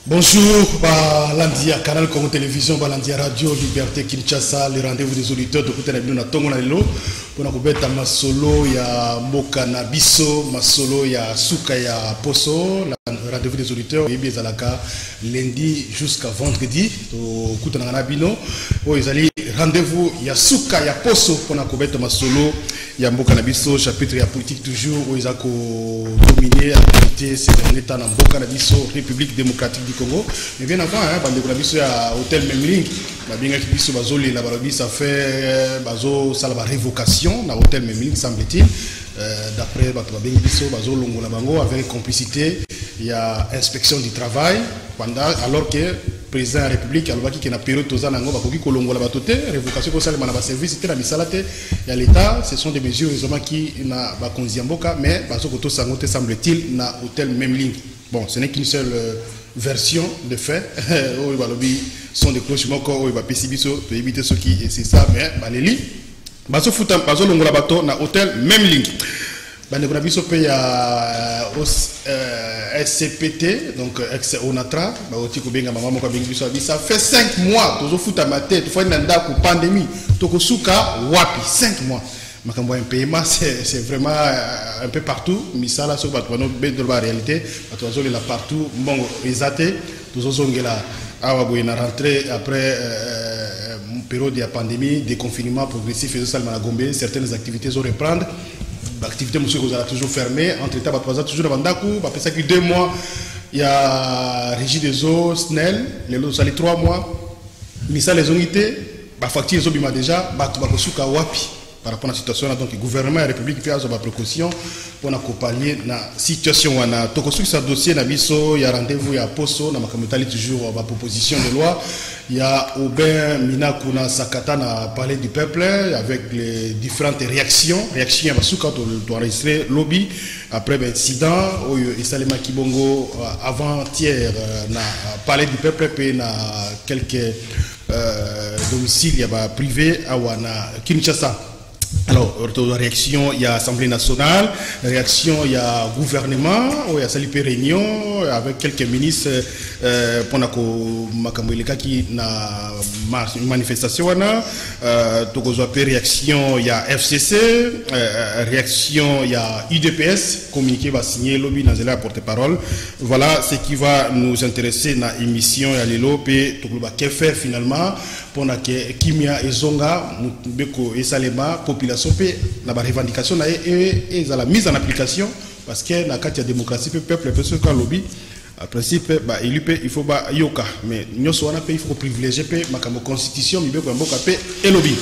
Bonjour, Balandia, Canal Congo Télévision, Balandia Radio, Liberté Kinshasa, les rendez-vous des auditeurs de Kouta Nabino na Tongo na Lelo, pour na kubeta masolo ya Mboka na Biso, masolo ya Suka ya Poso, rendez-vous des auditeurs, et bien Zalaka, lundi jusqu'à vendredi, au Kouta Nabino, où ils allaient rendez-vous ya Suka ya Poso, pour na kubeta masolo ya Mboka na Biso, chapitre ya politique toujours, où ils ont dominé l'activité ces derniers temps dans Mboka na Biso, République démocratique du Congo. Mais bien avant, Bandeko na Biso ya hôtel Memling, bien que Biso Bazoli la Balobi, ça fait Bazo Salaba révocation dans l'hôtel Memling, semble-t-il. D'après Bato Biso, Bazo Longo la Bango, avec complicité, il y a inspection du travail, pendant, alors que président de la République, alors qu'il y a une période de Kolongo la Batote, révocation pour ça, le service, c'était la Misalate, il y a l'État, ce sont des mesures qui n'a pas Konziamboka, mais Bazo Koto Sangote semble-t-il, dans l'hôtel Memling. Bon, ce n'est qu'une seule version de fait. Sont des cloches moko, il va peut éviter ce qui c'est ça, mais Baléli, Bazo Foutam, Bazo Longola Bato, na hôtel Memling. Bandeko biso pe ya SCPT, donc ex-ONATRA, ça fait 5 mois, tozo futa ma tête, il faut une pandémie, toko suka wapi, 5 mois. Makambo un paiement, c'est vraiment un peu partout, mais ça là, sur la réalité, il là partout, bon, exaté, tozo ngela, awa na rentrée après une période de pandémie, déconfinement progressif, et ça, certaines activités vont reprendre. L'activité monsieur vous a toujours fermé, entre temps toujours dans Bandakou, après ça que 2 mois il y a Régie des eaux, SNEL, les autres 3 mois, mais ça les unités, bah facture les obima déjà, bah tu vas suka wapi par rapport à la situation là, donc le gouvernement et la République fait des précautions pour accompagner la situation on a tokosuki sa dossier na biso, il y a rendez-vous il y a poso na makamutali toujours ma proposition de loi. Il y a Aubin Minakuna Sakata na parlé du peuple avec les différentes réactions à Basuka to enregistrer lobby après l'incident et Salema Kibongo avant-hier na parlé du peuple puis na quelques domiciles il y a privé à Wana Kinshasa. Alors, réaction, il y a Assemblée nationale, réaction, il y a gouvernement, il y a Salipé réunion avec quelques ministres pour qui na manifestation, réaction, il y a FCC, réaction, il y a UDPS, communiqué va signer, lobby dans la porte-parole. Voilà ce qui va nous intéresser dans l'émission et à l'élo, et qu'est faire finalement pour que Kimia et Zonga, Beko et Salema, population, la revendication et la mise en application, parce que dans la démocratie, le peuple peut se faire lobby. En principe, il faut yoka, mais il faut privilégier la constitution, et lobby.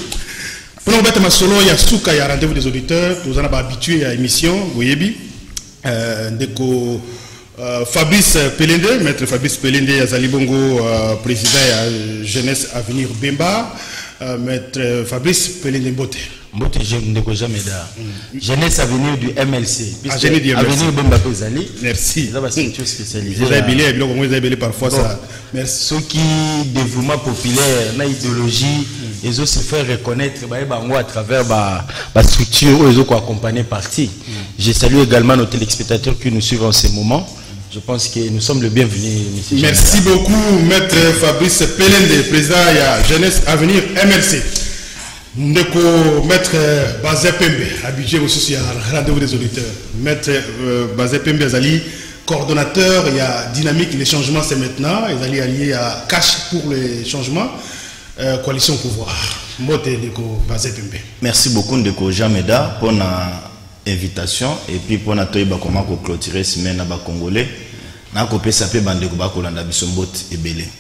Pour nous mettre ma solo, il y a Souka, il y a rendez-vous des auditeurs, nous allons habitués à l'émission, Goyebi, Fabrice Pelende, maître Fabrice Pelende, Azali Bongo, président de Jeunesse Avenir Bemba, maître Fabrice Pelende Mbote. Mbote, je ne connais jamais d'art. Jeunesse Avenir du MLC. Avenir Bemba Pezali. Merci. Ça va c'est une chose spécialisée. Vous avez bilé parfois ça. Merci. Ceux qui dévouement populaire, na idéologie, ils ont se faire reconnaître à travers la structure où ils ont accompagné parti. Je salue également nos téléspectateurs qui nous suivent en ce moment. Je pense que nous sommes le bienvenu, monsieur. Merci beaucoup, maître Fabrice Pelende, président de la Jeunesse Avenir MLC. Ndeko maître Bazé Pembe, habitué aussi à rendez-vous des auditeurs. Maître Bazé Pembe Azali, coordonnateur, il y a dynamique, les changements c'est maintenant. Ils allaient allier à cash pour les changements, coalition pouvoir. Mbote Ndeko Bazé Pembe. Merci beaucoup Ndeko Jameda pour l'invitation et puis pour notre comment clôturer semaine à Congolais.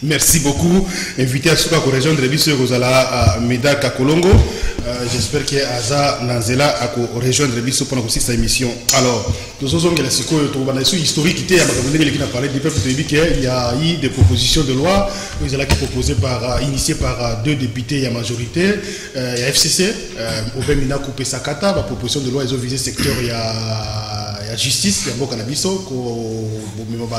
Merci beaucoup. Invité à Souka pour rejoindre à Meda Kakolongo. J'espère que Aza Nanzela a rejoindre pour cette émission. Alors, nous sommes historique qui a parlé du peuple de il y a eu des propositions de loi initiées par 2 députés et la majorité. Il y a FCC, Obemina Koupé Sakata, la proposition de loi ils ont visé secteur il y a justice, il y a beaucoup de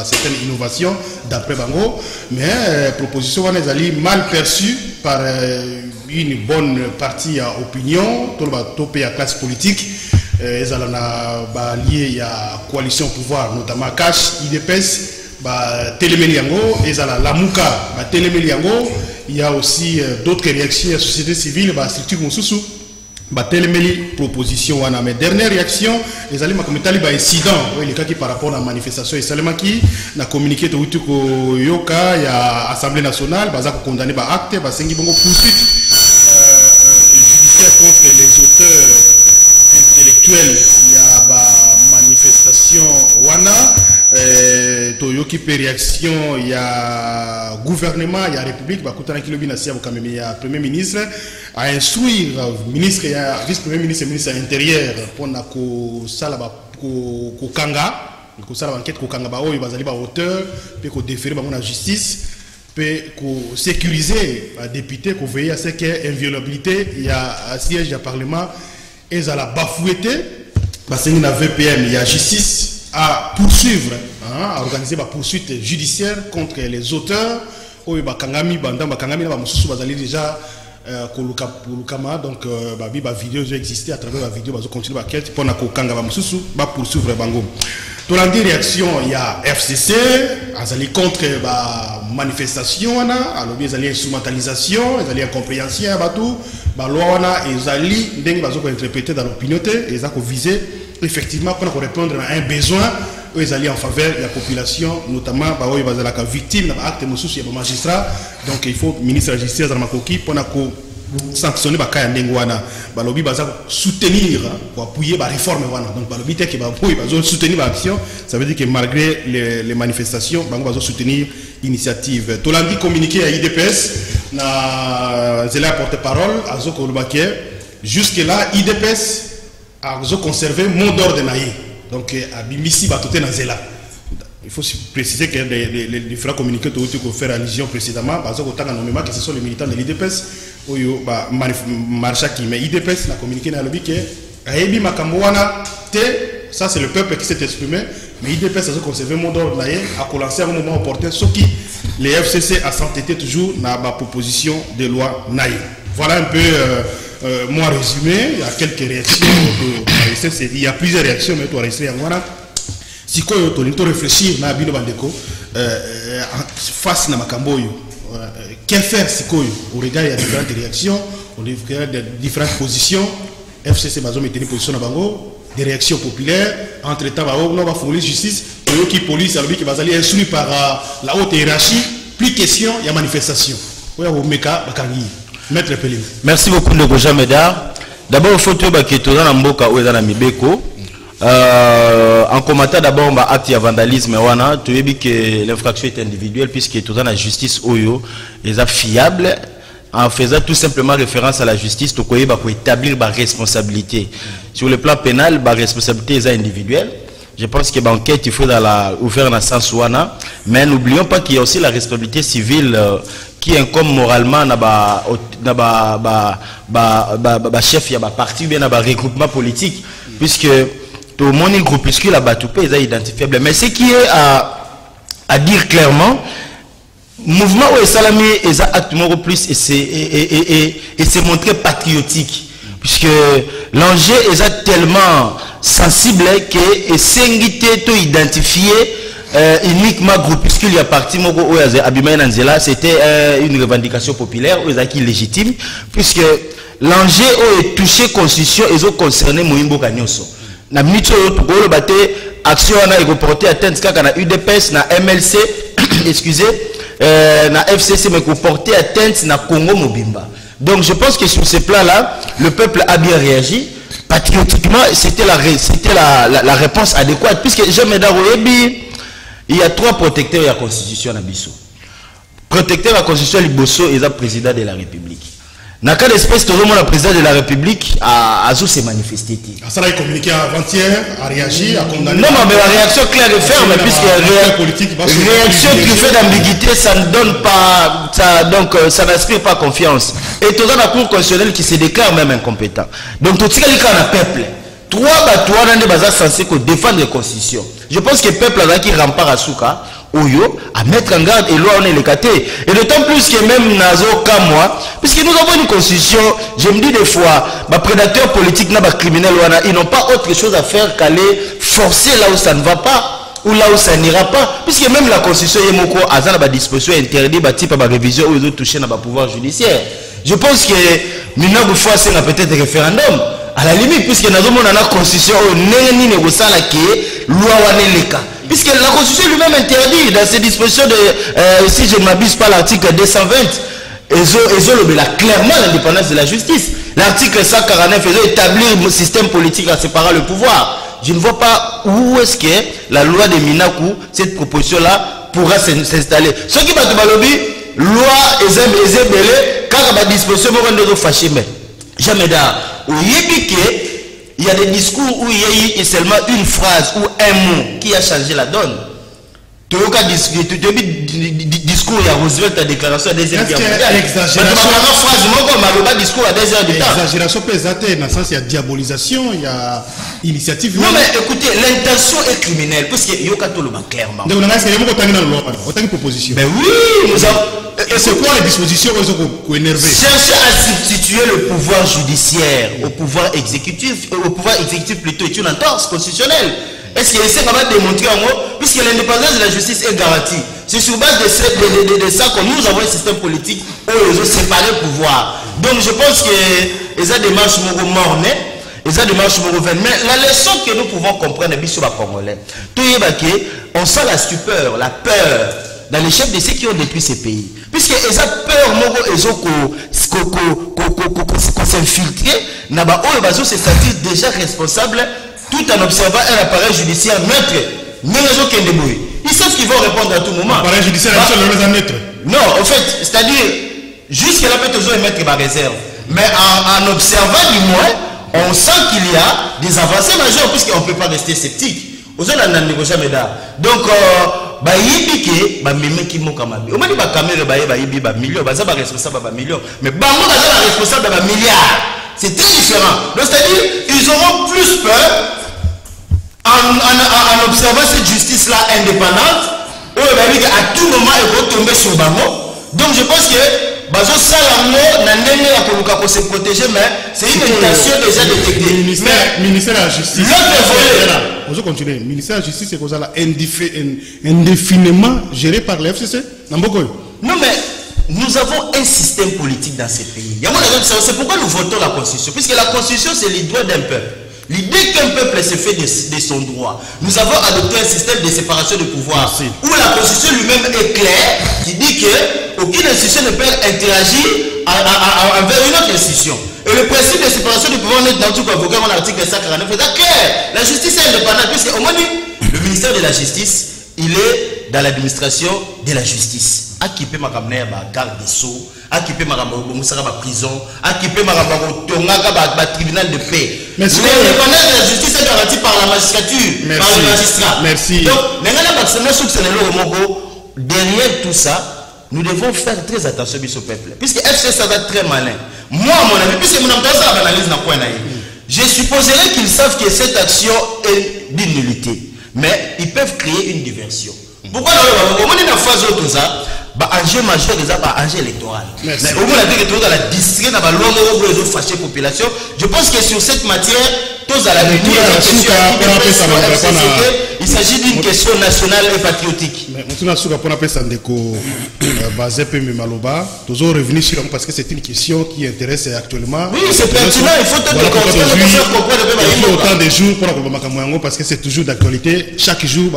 certaines innovations d'après Bango, mais proposition est mal perçue par une bonne partie à opinion, tout le monde à classe politique, ils ont lié à coalition pouvoir, notamment Cash, IDPS, Télémeli yango, ezala Lamuka, Télémeli yango, il y a aussi d'autres réactions à la société civile, structure Moussousou, Télémeli proposition wana. Mais dernière réaction, les aliments comme tali incident, les cas qui par rapport à la manifestation, et seulement qui n'a communiqué de Yoka, il y a Assemblée nationale, baza condamné par acte, sengi bongo poursuite judiciaire contre les auteurs intellectuels, il y a manifestation wana. Toyoki réaction, il y a gouvernement, il y a république, il y a premier ministre à instruire ministre, il y a vice-premier ministre et ministre intérieur pour kanga, enquête kanga ba oyo bazali ba auteur pe ko déférer ba la justice pe ko sécuriser ba député ko veiller à ce qu'il y ait inviolabilité, il y a siège du parlement et ça la bafoueté parce qu'il y a VPM, il y a justice à poursuivre, à organiser une poursuite judiciaire contre les auteurs. Bakangami, Bakangami, déjà Kolukama, donc la vidéo existait à travers la vidéo, ils continuer à quête pour poursuivre Bango. Dans la réaction, il y a FCC, ils contre la manifestation, ils allaient instrumentalisation, ils allaient incompréhension, la loi, ils allaient interpréter dans l'opinion, ils allaient viser effectivement pour répondre à un besoin ils allaient en faveur de la population, notamment les victimes, les actes de les magistrats. Donc il faut ministre de la justice pour sanctionner les soutenir pour appuyer la réforme. Donc soutenir l'action, ça veut dire que malgré les manifestations, ils vont soutenir l'initiative. Tout l'année communiqué à IDPS, c'est la porte-parole, jusque là, IDPS a conservé mon d'ordre naïe. Donc, à Bimissi, il faut préciser que les différents communiqués qui ont fait allusion précédemment, que ce sont les militants de l'IDPS, mais IDPS a communiqué dans le but que ça c'est le peuple qui s'est exprimé, mais IDPS a conservé mon d'ordre naïe, a lancé à un moment opportun, ce qui les FCC a s'entêté toujours dans la proposition de loi naïe. Voilà un peu. Moi résumé, il y a quelques réactions, il y a plusieurs réactions, mais tu as resté en voilà. Si tu as réfléchir, face à Makamboyo, que faire si au regard il y a différentes réactions, au regard de différentes positions, FCC va mettre une position à Bango, des réactions populaires, entre-temps, on va faire la justice, qui police, qui va aller instruit par la haute hiérarchie, plus question, il y a manifestation. Merci beaucoup de Goja Meda. D'abord, il faut que tu aies un mboka ou un mibeko. En commentant d'abord l'acte de vandalisme, tu as dit que l'infraction est individuelle puisque tu as la justice oyo est fiable. En faisant tout simplement référence à la justice, tu peux établir la responsabilité. Sur le plan pénal, la responsabilité est individuelle. Je pense que l'enquête, il faut ouvrir dans le sens ouana. Mais n'oublions pas qu'il y a aussi la responsabilité civile qui incombe moralement dans le chef, il y a un parti ou bien dans un regroupement politique. Puisque tout le monde est groupuscule à Batoupé, ils sont identifiables. Mais ce qui est à dire clairement, le mouvement où Salami est actuellement plus et c'est montré patriotique. Puisque l'enjeu est tellement sensible que c'est identifié uniquement groupuscule, il y a parti c'était une revendication populaire qui est légitime, puisque l'enjeu est touché constitution et ont concerné Moïmbo Kanyoso. Na minute où bate action a reporté atteinte à UDPS, na MLC, excusez, na FCC mais porté atteinte na Congo Mobimba. Donc je pense que sur ce plan-là, le peuple a bien réagi. Patriotiquement, c'était la réponse adéquate, puisque jamais il y a 3 protecteurs de la Constitution à Bissau. Protecteur de la Constitution, Liboso est le président de la République. Dans le cas d'espèce, tout le monde, le président de la République a se manifesté. Ça a communiqué avant-hier, a réagi, a condamné. Non, mais la réaction claire et ferme, puisque la réaction qui fait d'ambiguïté, ça ne donne pas, ça n'inspire pas confiance. Et tout dans la Cour constitutionnelle qui se déclare même incompétent. Donc, tout ce qui est un peuple, 3 batois sont censés défendre la Constitution. Je pense que le peuple qui rempart à Souka, Oyo, à mettre en garde et loi on est les catés. Et d'autant plus que même Nazo moi, puisque nous avons une constitution, je me dis des fois, les prédateurs politiques, les criminels, ils n'ont pas autre chose à faire qu'aller forcer là où ça ne va pas. ou là où ça n'ira pas, puisque même la constitution est moko azana ba disposition interdit ba type ba révision ou ils ont touché dans ba pouvoir judiciaire. Je pense que maintenant il faut c'est peut-être référendum à la limite, puisque nous avons la constitution ni négocier la qui loi waneleka, puisque la constitution lui-même interdit dans ses dispositions de si je ne m'abuse pas l'article 220 ils ont clairement l'indépendance de la justice. L'article 149 ils ont établi un système politique en séparant le pouvoir. Je ne vois pas où est-ce que la loi de Minakou, cette proposition-là, pourra s'installer. Ce qui va te balobi, loi est car la disposition va fâcher, mais jamais d'art. Il y a des discours où il y a eu seulement une phrase ou un mot qui a changé la donne. Tu as discours, il y a Roosevelt, ta déclaration à des heures. Exagération pesante, dans le sens il y a diabolisation, il y a initiative. Non, mais écoutez, l'intention est criminelle, parce qu'il y a clairement. Donc, on a une proposition. Mais oui, nous avons. Et c'est quoi les dispositions qu'on énervé? Chercher à substituer le pouvoir judiciaire au pouvoir exécutif plutôt est une entorse constitutionnelle. Est-ce qu'il essaie de démontrer en gros, puisque l'indépendance de la justice est garantie, c'est sur base de ça que nous avons un système politique où ils ont séparé le pouvoir. Donc je pense que les démarches mornes, les démarches mornes, mais la leçon que nous pouvons comprendre sur les Congolais, on sent la stupeur, la peur dans les chefs de ceux qui ont détruit ces pays. Puisque ils ont peur, ils ont s'infiltrer, ils ont se sentir déjà responsables tout en observant un appareil judiciaire neutre. Ils savent qu'ils vont répondre à tout moment. L'appareil judiciaire est neutre. Non, en fait, c'est-à-dire, jusqu'à là, peut-être ils mettre ma réserve. Mais en observant du moins, on sent qu'il y a des avancées majeures, puisqu'on ne peut pas rester sceptique. Donc, c'est très différent. Donc, c'est-à-dire, ils auront plus peur en observant cette justice-là indépendante, où à tout moment, ils vont tomber sur Bango. Donc, je pense que Bazo Salamo n'a pas se protéger, mais c'est une intention déjà détectée. Ministère de la Justice. L'autre volet. On continue. Le ministère de la Justice, c'est quoi ça indéfiniment géré par la FCC? Non, mais nous avons un système politique dans ces pays. C'est pourquoi nous votons la Constitution. Puisque la Constitution, c'est les droits d'un peuple. L'idée qu'un peuple se fait de son droit. Nous avons adopté un système de séparation de pouvoir. Où la Constitution lui-même est claire, qui dit qu'aucune institution ne peut interagir avec une autre institution. Et le principe de séparation du pouvoir, on est dans tout avocat, dans l'article 149, c'est clair. La justice est indépendante, puisque au moins, le ministère de la Justice, il est dans l'administration de la justice. Équipé ma garde des sceaux, équipé ma prison, équipé ma tribunal de paix. L'indépendance de la justice est garantie par la magistrature, par le magistrat. Merci. Donc, derrière tout ça, nous devons faire très attention au peuple. Puisque FC, ça va être très malin. Moi, à mon avis, puisque mon analyse n'a point je supposerais qu'ils savent que cette action est d'une nullité. Mais ils peuvent créer une diversion. Pourquoi on est dans phase tout ça? Enjeu majeur, enjeu électoral. Mais au moins, dans la district, dans la loi, fâcher la population. Je pense que sur cette matière, tous à la il s'agit d'une question nationale et patriotique. Mais on toujours revenir sur parce que c'est une question qui intéresse actuellement. Oui, c'est pertinent, il faut autant de jours pour parce que c'est toujours d'actualité. Chaque jour,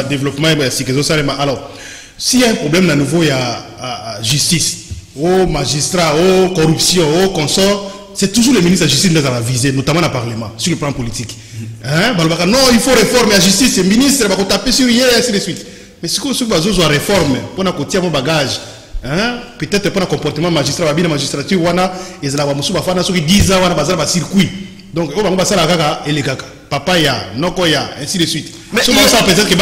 développement, alors, s'il y a un problème à nouveau, il y a justice, au magistrat, au corruption, au consort, c'est toujours le ministre de la Justice qui a visé, notamment dans le Parlement, sur le plan politique. Non, il faut réformer la justice, le ministre va taper sur hier, et ainsi de suite. Mais si vous avez une réforme, pour qu'on mon bagage, peut-être pour un comportement magistrat, la magistrature, ils ont 10 ans, ils ont un circuit. Donc, on va faire la et les gaga. Papa ya, noko ya, ainsi de suite. Mais ça peut-être que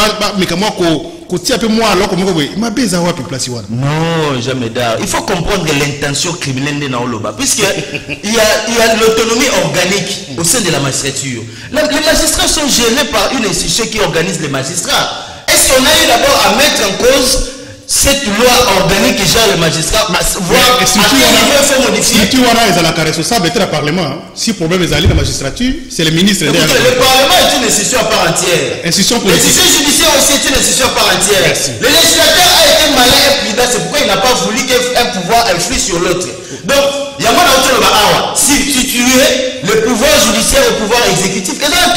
non, jamais d'art. Il faut comprendre l'intention criminelle de Naoloba. Puisqu'il y a l'autonomie organique au sein de la magistrature. Les magistrats sont gérés par une institution qui organise les magistrats. Est-ce qu'on a eu d'abord à mettre en cause cette loi organique qui gère les magistrats, voir à quel niveau il faut modifier. Si tu vois là, ils ont la responsable d'être le Parlement. Si le problème est allé dans la magistrature, c'est le ministre. Le Parlement est une institution à part entière. Institution politique. L'institution judiciaire aussi est une institution à part entière. Merci. Le législateur a été malin et prudent, c'est pourquoi il n'a pas voulu qu'un pouvoir influe sur l'autre. Donc, il y a moins d'autres substituer le pouvoir judiciaire au pouvoir exécutif. Et là,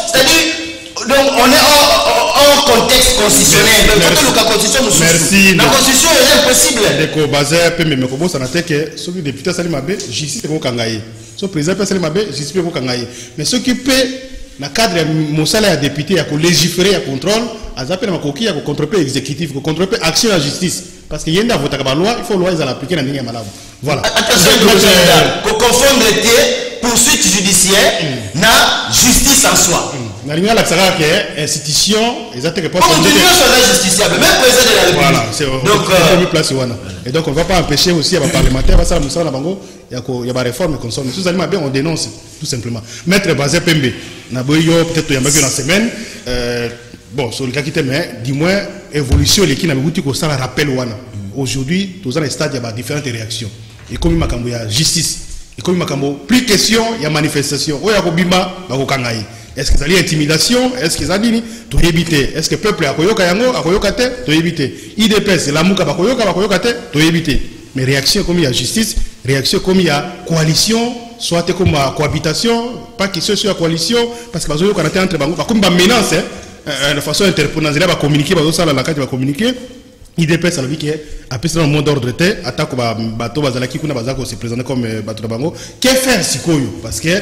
c'est-à-dire, donc on est en contexte constitutionnel. Merci. La constitution est impossible. Deko bazar pe me ko bosa na teke so que député sali mabe justice ko kangaye. So président pe sali mabe justice ko kangaye. Mais ce qui peut na cadre mon salaire député ya ko légiférer ya contrôle, azape na makoki ya ko contrôler exécutif, ko contrôler action la justice parce que yenda vota ka loi, il faut loi ils l'appliquer na ndenge ya malamu. Voilà. Attention, ko confondre poursuite judiciaire na justice en soi. Na linga la tsara que institution exactement pas on est justiciable même président de la République. Voilà, c'est donc place wana. Et donc on va pas empêcher aussi les parlementaires va ça la bango il y a réforme comme ça. Nous allons bien on dénonce tout simplement. Maître Bazé Pembe na boyo peut-être il y a même une semaine bon sur le cas qui était mais dis-moi évolution les qui na buti ko ça rappel wana. Aujourd'hui tous dans les stades il y a différentes réactions. Et comme makambo ya justice et comme makambo plus question il y a manifestation oya ko bima ba ko kangai. Est-ce que ça y intimidation? Est-ce que ça dit tout éviter? Est-ce que le peuple a koyoka yango, a koyoka te, tout éviter? IDPS, la mouka ba koyoka te, tout éviter. Mais réaction comme il y a justice, réaction comme il y a coalition, soit comme cohabitation, pas question sur la coalition, parce que bazo yo kanate entre bango, comme ba menace, de façon interprétée, ba communiquer, bazo ça la carte va communiquer. IDPS ça veut dire que après dans le mot d'ordre te, attaque ba bateau bazalaki kuna bazako se présenter comme bateau bango. Que faire sikoyo? Parce que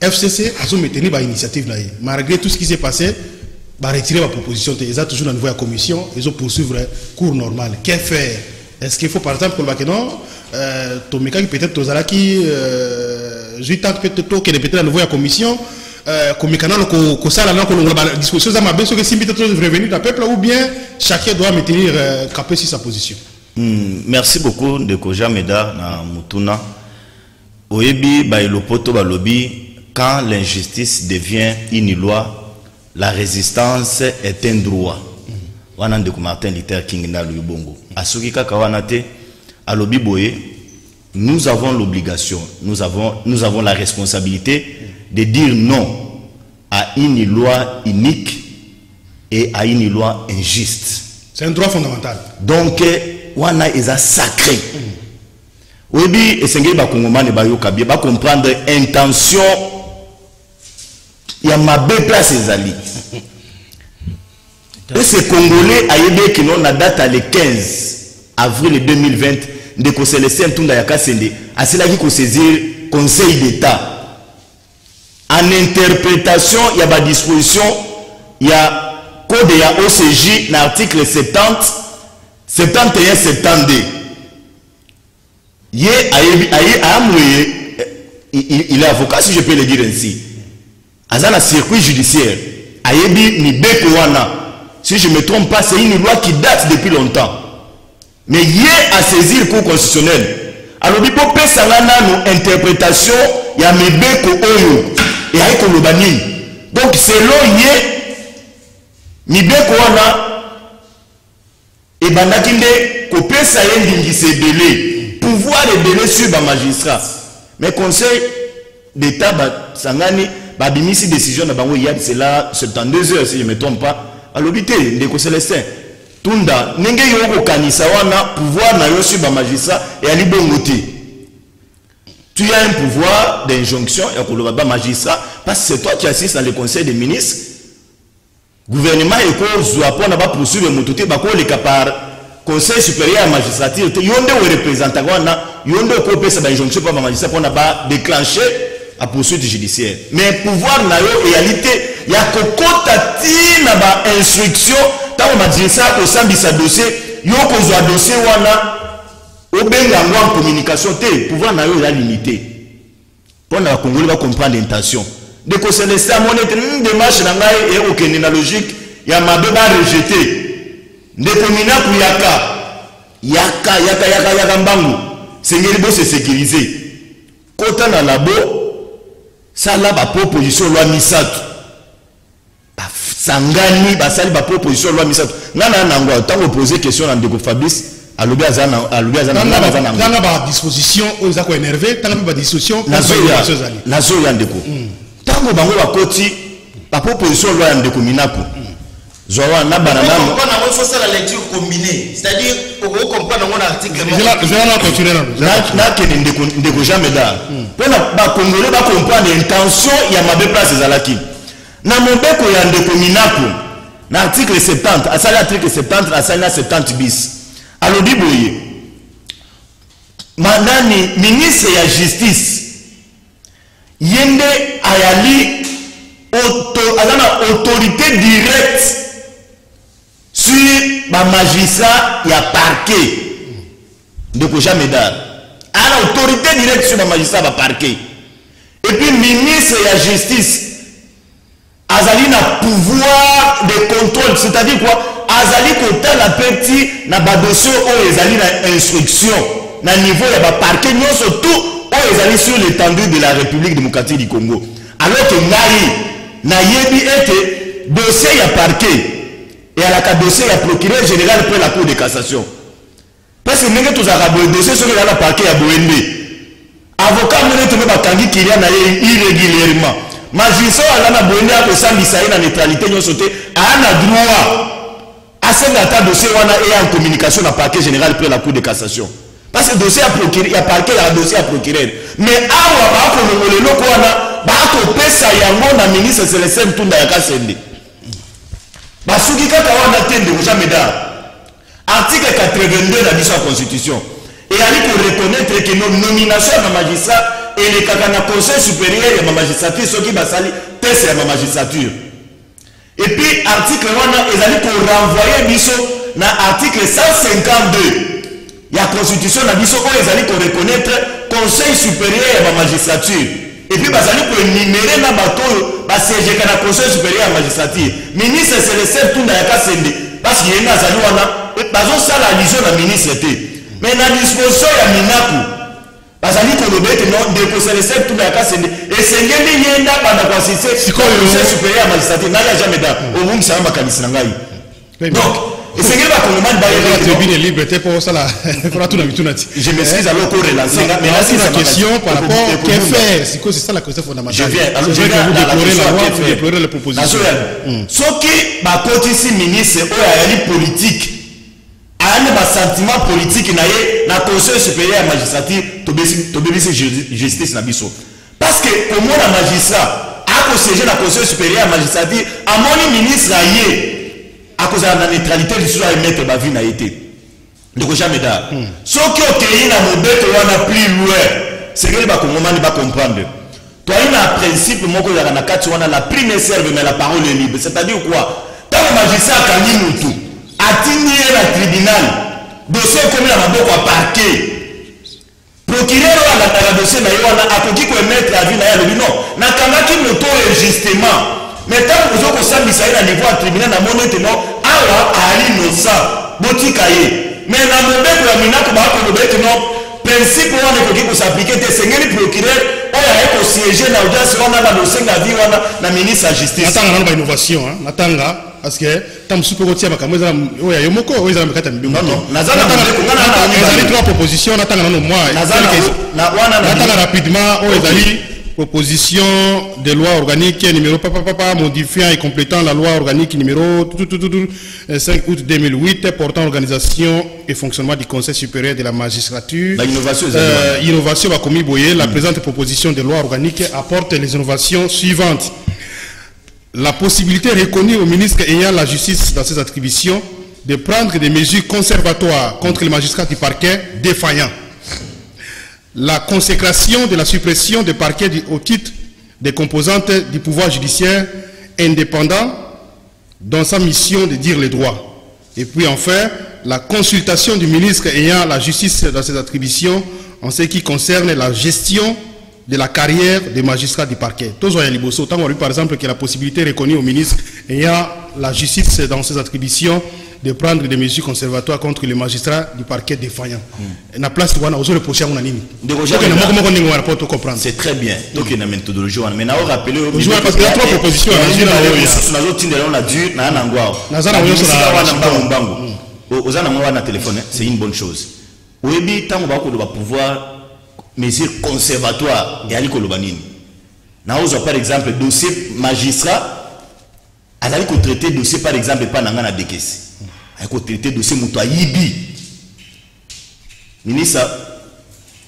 FCC a maintenu une initiative là. Malgré tout ce qui s'est passé, va retirer la proposition. Ils ont toujours dans la commission, ils ont poursuivre cours normal. Qu'est-ce faire? Est-ce qu'il faut par exemple que non, Tomika qui peut-être aux alaki, je tente peut-être que peut-être la nouvelle commission, comme canal que ça là qu'on a disposition ça m'a bien sûr que si peut-être revenir dans peuple ou bien chacun doit maintenir capé sur sa position. Merci beaucoup de Koja Meda na Mutuna. Oyebi ba ilopoto ba lobby. Quand l'injustice devient une loi, la résistance est un droit. Wana ndeko Martin Luther King na Lubongo. Asuki kaka wana te alobi boye, nous avons l'obligation, nous avons la responsabilité de dire non à une loi unique et à une loi injuste. C'est un droit fondamental. Donc wana est sacré. Oyebi esengeli ba kongomane ba yoka bien ba comprendre intention. Il y a ma belle place ezali. Et ces Congolais a aidé qui n'ont la date à le 15 avril 2020 de Célestin Tunda Yakasende à cela qui ko saisir Conseil d'État. En interprétation, il y a des dispositions, il y a code ya OCJ l'article 70 71 72. Il est avocat si je peux le dire ainsi. Azana circuit judiciaire, ayebi ni beko wana. Si je ne me trompe pas, c'est une loi qui date depuis longtemps. Mais il y a à saisir le cours constitutionnel. Alors, il faut faire une interprétation, il y a mes beko oyo, et aïko lobani. Donc, selon ni beko wana, et bandakinde, ko pesa yendi se délai, pouvoir les délais sur le magistrat. Mais conseil d'État, sangani, babimisi décision na bango hier c'est là 72 heures si je me trompe pas à l'obité ndeko Célestin Tunda nenge yoko kanisa wana pouvoir na yo sur ba magistrat et ali bongote tu as un pouvoir d'injonction et ko ba magistrat parce que c'est toi qui assistes dans le conseil des ministres gouvernement et ko zwa pona ba poursuivre mototé ba ko le par conseil supérieur à la magistrature yonde o représentant wana yonde ko pesa ba injonction pa ba magistrat pona ba déclencher à poursuite judiciaire. Mais pouvoir na yo réalité, il y a kokota ti na ba instruction, tant on m'a dit ça au sambi sa dossier, yo ko zo dossier wana o benga en communication té, pouvoir na yo est limité. Pour na Congolais va comprendre l'intention. De ko Célestin monnaie une démarche na ngai et aucune logique, il y a ma ba rejeté. De komina ku yaka mbangu. Sengeli bo se sécuriser. Kota na labo ça là ma proposition loi misatu sangani basali ba proposition loi misato ngana nango tango poser question na ndeko Fabrice alobi azana tanga ba disposition oza ko énervé tanga ba disposition nazo ya ndeko tango bango bakoti ba proposition loi ya ndeko Minako Zoa na banana on comprend on faut ça la lecture combinée, c'est-à-dire on comprend dans l'article na ke ndeko jamais da pona ba congolais ba comprendre intention ya mabe place ezalaki na mobeko ya ndeko Minako na article 70 asali article 70 asali na 70 bis alobi boye manani ministre ya justice yende ayali autorité directe sur ma magistrat ya parquet ndeko jamais da a autorité directe sur ma magistrat ya parquet et puis ministre ya justice azali na pouvoir de contrôle, c'est-à-dire quoi azali kotala petit na ba dossier o ezali na instruction na niveau ya ba parquet nyonso tout o ezali sur l'étendue de la République démocratique du Congo, alors que ngai na yebi ete dossier ya parquet et à la dossier ya procureur général pour la Cour de cassation parce que ndenge tozaka boye dossier soki la parquet ya boende avocat mene tobe bakangi kilia na ye irrégulièrement magistrat ala na boende akosambisa ye na neutralité nyonso te ana droit asenga ata dossier wana et en communication na parquet général pour la Cour de cassation parce que dossier ya procureur ya parquet ya dossier ya procureur mais awa bakolongola eloko wana bakopesa yango na ministre Célestin Ntunda ya Kasende basuki kaka wana tende jamais da article 82 de la constitution et ali ko reconnaître que nos nominations de magistrat et les kakana conseil supérieur de la magistrature ceux qui basali test ya magistrature et puis article wana ezali ko renvoyer biso na article 152 ya constitution na biso ko ezali ko reconnaître conseil supérieur de la magistrature et puis basali ko énumérer na bato ba siège kana conseil supérieur de la magistrature ministre Célestin Ntunda ya Kasende parce qu'il y a azali wana bazo sala allusion na ministre te mais na disposition ya Minako bazali ko lobete non de Célestin Ntunda ya Kasende esengeli yenda bana kwa sise conseil supérieur de la magistrature na ya jamais da au monde ça va kanisa ngai donc esengeli ba kongomani ba la tribune est libre te pour ça là pour tout na bitunati je m'excuse alors pour relancer mais là c'est la question par rapport qu'est faire c'est ça la question fondamentale je viens alors je viens vous déplorer la loi vous déplorer les propositions soki ba kotisi ministre o ya politique ane ba sentiment politique na ye na conseil supérieur ya magistrature to bebisi justice na biso parce que comme la magistrat a siéger na conseil supérieur ya magistrature amoni ministre aye à cause de la neutralité du soir et mettre ma vie n'a été donc jamais da ce qui est na mobete wana plus loin c'est que les bakongomani ba comprendre toi il a principe moko ya na kati wana la prime serve mais la parole est libre, c'est-à-dire quoi tant le magistrat kangi mutu atinye na tribunal dossier comme la maboko a parquet procureur wala na dossier na wana akoki ko mettre la vie na ya le non na kangaki moto justement mais tant que vous avez ça à niveau tribunal na mono te non awa ali nosa botika ye mais na mobeko ya Minako ba ko mobeko non principe wana ko ko s'appliquer te sengeli procureur oya eko siéger na audience wana na dossier na vie wana na ministre de justice natanga na innovation hein natanga parce que tam super kotia makamweza oya yomoko oya makata mbingo non nazana na trois propositions natanga na moi na wana natanga rapidement oya zali proposition de loi organique numéro modifiant et complétant la loi organique numéro 5 août 2008 portant organisation et fonctionnement du Conseil supérieur de la magistrature. Innovation va commis boyer. La présente proposition de loi organique apporte les innovations suivantes. La possibilité reconnue au ministre ayant la justice dans ses attributions de prendre des mesures conservatoires contre les magistrats du parquet défaillants. La consécration de la suppression des parquets au titre des composantes du pouvoir judiciaire indépendant dans sa mission de dire les droits. Et puis enfin, la consultation du ministre ayant la justice dans ses attributions en ce qui concerne la gestion de la carrière des magistrats du parquet. Par exemple, que la possibilité reconnue au ministre ayant la justice dans ses attributions de prendre des mesures conservatoires contre les magistrats du parquet défaillant. Na place on a osé le prochain on a nini. C'est très bien. Donc il y a une méthodologie. Mais on a rappelé parce qu'il y a trois propositions. C'est une bonne chose. Oui, tant qu'on va pouvoir mesures conservatoires et aller kolobanini. Par exemple, dossier magistrat. Alors, il faut traiter dossier par exemple pas dans la décaisse. Il faut traiter dossier muto yibi. Ministre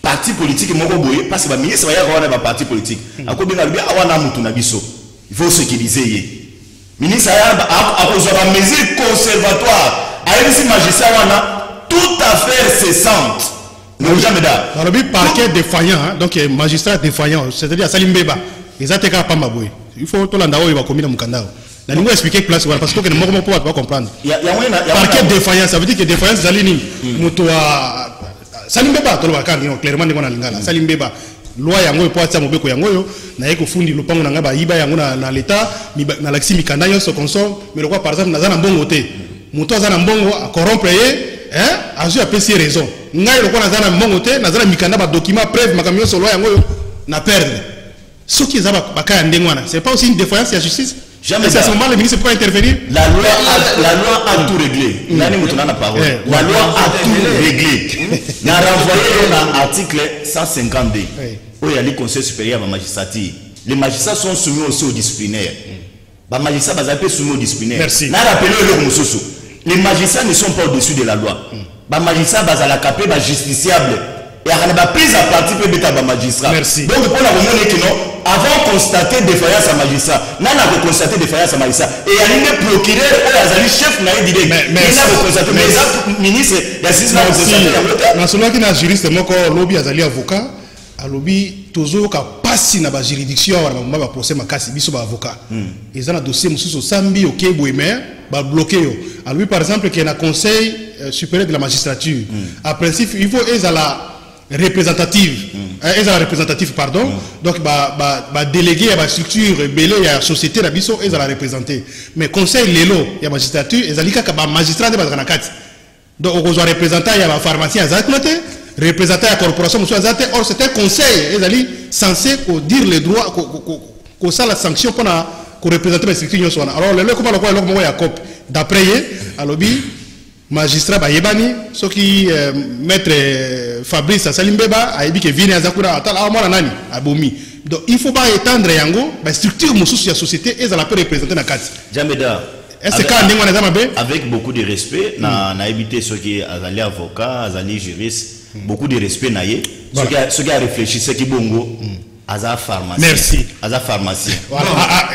parti politique moko boye parce que ministre va y avoir un parti politique. Ako bien lui awana mutu na biso. Il faut sécuriser. Ministre a cause de mesures conservatoires. A ici magistrat wana tout affaire cessante. Non jamais da. Alors le parquet défaillant donc magistrat défaillant, c'est-à-dire Salimbeba. Ils attaquent pas maboye. Il faut tout l'andao il va communiquer mon candidat. La ligne expliquer place parce que nous ne pouvons pas comprendre. Parquet défaillant, ça veut dire que défaillant c'est Salini. Mutoa Salimbeba, clairement nous na lingala. Salimbeba. Loi yango po atsa mobeko yango yo na yeko fundi lupango na ngaba iba yango na l'état na laxi mikanda yo so consort mais le quoi par exemple nazana mbongo te. Muto azana mbongo a corrompre azu a pesi raison. Ngai le quoi nazana mbongo te nazana mikanda ba document preuve makamio so loi yango yo na perdre. Ce qui est c'est pas aussi une défaillance de la justice. Jamais. C'est à ce moment le ministre peut pas intervenir. La loi a tout réglé. La loi a tout réglé. N'a renvoyé l'article 152. Où il y a le conseil supérieur à la magistrature. Les magistrats sont soumis aussi au disciplinaire. Les magistrats sont soumis au disciplinaire. Merci. Les magistrats ne sont pas au-dessus de la loi. Les magistrats sont à la capée, justiciable. Et il y a prise à partir de magistrat. Merci. Donc, pour la remonter que non, avant de constater défaillance à magistrat, nous avons constaté défaillance à magistrat. Et il y a un procureur, il y a un chef, il y a un direct. Mais il a constaté, mais le ministre, il y a 6 mois de constaté. Dans ce moment, il y a un juriste, il y a un lobby, il y a un avocat, un lobby, toujours qu'il passe dans la juridiction, il y a un procès, il y a un avocat. Ils ont un dossier, ils ont samedi, ok, ils bloqué. Alors, par exemple, il y a un conseil supérieur de la magistrature. En principe, il faut la représentative, pardon. Donc, délégué à la structure, à la société, ils la représenter. Mais conseil lélo, il y a la magistrature, ils ont magistrat de Bazranakati. Donc, on doit représenter, il y a la pharmacie à Zatmate, représenter la corporation, or c'est un conseil, ils sont censés dire les droits, qu'on ça la sanction pour représenter la structure. Alors, le comment il y a cop d'après, alors, magistrat Bayebani, ce qui maître Fabrice Salimbeba a dit que vient à Zakura à moi nani à Bomi. Donc il faut pas étendre yango, la structure de la société et ça la peut représenter la carte. Jameda. Est-ce que avec beaucoup de respect, na évité ceux qui azali avocat, azali juriste, beaucoup de respect naie, ceux qui a réfléchi, ceux qui bongo. Aza pharmacien. Merci. Aza pharmacien. Voilà.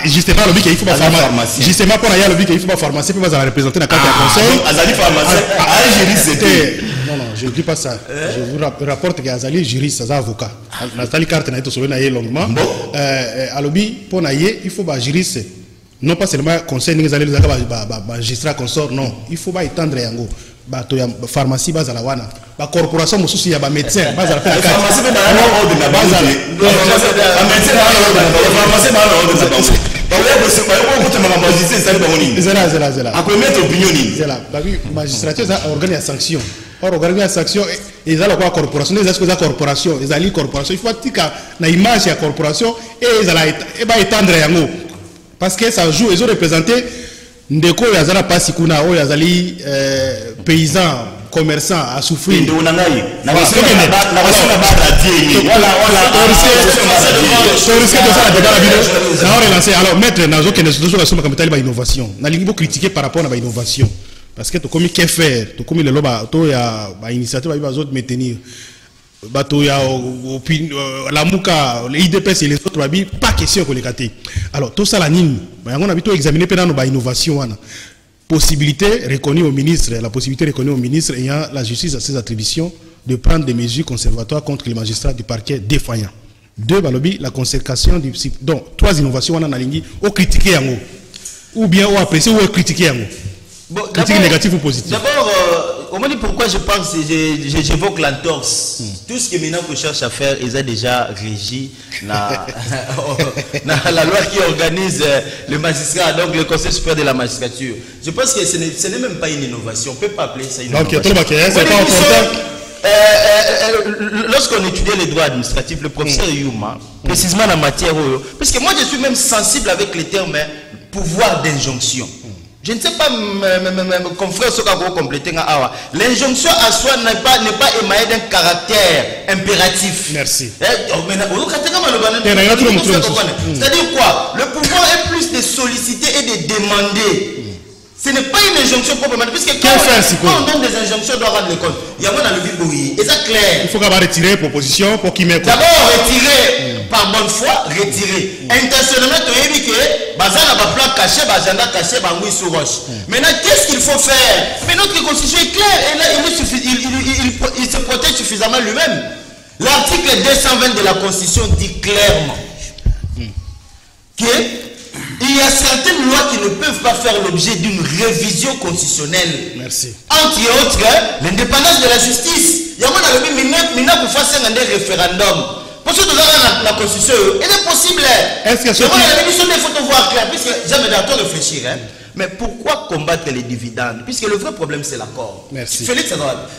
Justement, le but qu'il faut pas pharmacien. Justement, pour aller le but qu'il faut pas pharmacien, puis va représenter la carte de conseil. Azali pharmacien. Juriste, c'était. Non, je ne dis pas ça. Je vous rapporte que Azali juriste, Azali avocat. Nathalie carte n'a été sauvée longuement. Alors, pour naïe, il faut pas juriste. Non pas seulement conseil, nous allons magistrat consort, non. Il faut pas étendre yango. Bato ya pharmacie base à la wana ba corporation mususu ya ba médecin base à la pharmacie ba na ordre na base ba médecin ba pharmacie ba na ordre na base ba ya ko se ba ko ko ma magistrat ça ba ngoni zela a ko mettre opinion ni zela ba magistrature ça organise sanction or organise sanction et ça la corporation les est corporation les ali corporation il faut tika na image ya corporation et ça la et ba étendre yango parce que ça joue ils ont représenté ndeko yazala pasi kuna o yazali paysan commerçant à souffrir ndo nangai na risque de ça de la vidéo ça relancer alors maître nazo que nous la somme comme telle innovation na lingi critiquer par rapport à l'innovation parce que to comme qu'est faire to comme le loba to ya ba initiative ba autres maintenir bato ya la muka les IDPS et les autres babi pas question que les caté alors tout ça la nini on a plutôt examiner pendant nos innovation possibilité reconnue au ministre la possibilité reconnue au ministre ayant la justice à ses attributions de prendre des mesures conservatoires contre les magistrats du parquet défaillant. Deux balobi la consécration du donc trois innovations on a lingi au critiquer yango ou bien au apprécier ou critiquer yango. Critique négative ou positive. D'abord on m'a dit pourquoi je pense, j'évoque l'entorse. Tout ce que maintenant qu'on cherche à faire, ils ont déjà régi la loi qui organise le magistrat, donc le Conseil supérieur de la magistrature. Je pense que ce n'est même pas une innovation. On ne peut pas appeler ça une innovation. Lorsqu'on étudiait les droits administratifs, le professeur Yuma, précisément en matière, parce que moi je suis même sensible avec les termes pouvoir d'injonction. Je ne sais pas, mes confrères, ce qu'on va compléter. L'injonction à soi n'est pas émaillée d'un caractère impératif. Merci. C'est-à-dire quoi? Le pouvoir est plus de solliciter et de demander. Ce n'est pas une injonction proprement, puisque quand on donne des injonctions, on doit rendre les comptes. Il y a moi dans le Bible, et c'est clair. Il faut qu'on va retirer proposition pour qu'il mette. D'abord, retirer par bonne foi, retirer. Intentionnellement, tu as dit que Bazan n'a pas plan caché, Bazana caché, Bangui sous roche. Maintenant, qu'est-ce qu'il faut faire? Mais notre constitution est claire, et là, il se protège suffisamment lui-même. L'article 220 de la Constitution dit clairement que il y a certaines lois qui ne peuvent pas faire l'objet d'une révision constitutionnelle. Merci. Entre autres, l'indépendance de la justice. Il y a un référendum. Parce que la Constitution, il est possible. Est-ce que il faut voir clair, puisque jamais d'accord réfléchir. Mais pourquoi combattre les dividendes? Puisque le vrai problème, c'est l'accord. Merci. Félix,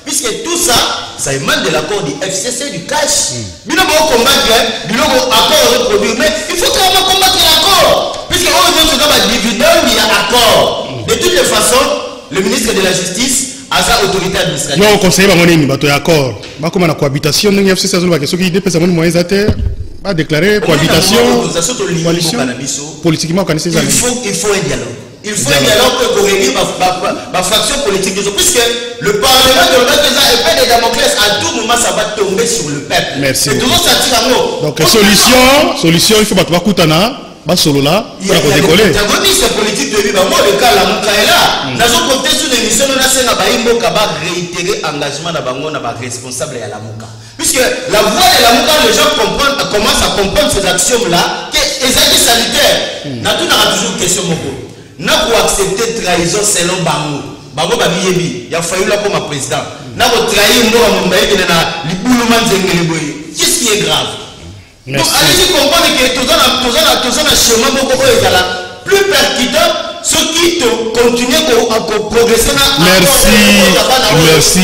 puisque tout ça, ça émane de l'accord du FCC, du cash. Il faut combattre l'accord reproduire. Mais il faut quand même combattre l'accord. Puisque on a des dividendes, il y a accord. De toutes les façons, le ministre de la Justice a sa autorité administrative. Non, au conseil, il y a un accord. Comme la cohabitation, il y a ceux qui dépassent les moyens à déclarer cohabitation, coalition, politiquement, on connaît ces amis. Il faut un dialogue. Il faut un dialogue pour réunir ma fraction politique. Puisque le Parlement de l'État est de Damoclès, à tout moment, ça va tomber sur le peuple. Merci. Et toujours ça tire à l'eau. Donc, solution, il faut pas Koutana. Solo là, il y a des protagonistes politiques de l'État. Moi, le cas, la Mouka est là. Nous avons compté sur des missions, nous avons réitéré l'engagement de responsable à la Mouka. Puisque la voix de la Mouka, les gens commencent à comprendre ces actions-là, que les actes sanitaires, nous avons toujours une question. Nous avons accepté trahison selon Bango. Bango Babiyebi, il a fallu là comme président. Nous avons trahi qu'est-ce qui est grave? Donc allez-y comprendre que tout ça un chemin beaucoup plus percutant, ceux qui continuent à progresser. Merci.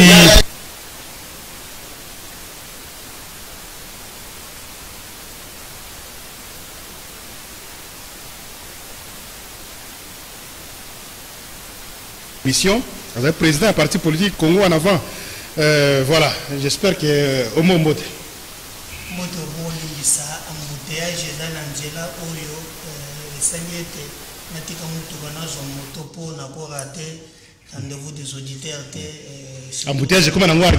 Mission, avec le président du parti politique Congo en avant. Voilà, j'espère que au moins ça embouteillage dans l'Angela Oyo Sanyete Natika Mutugana son moto pour n'avoir raté rendez-vous des auditeurs embouteillage comme un noir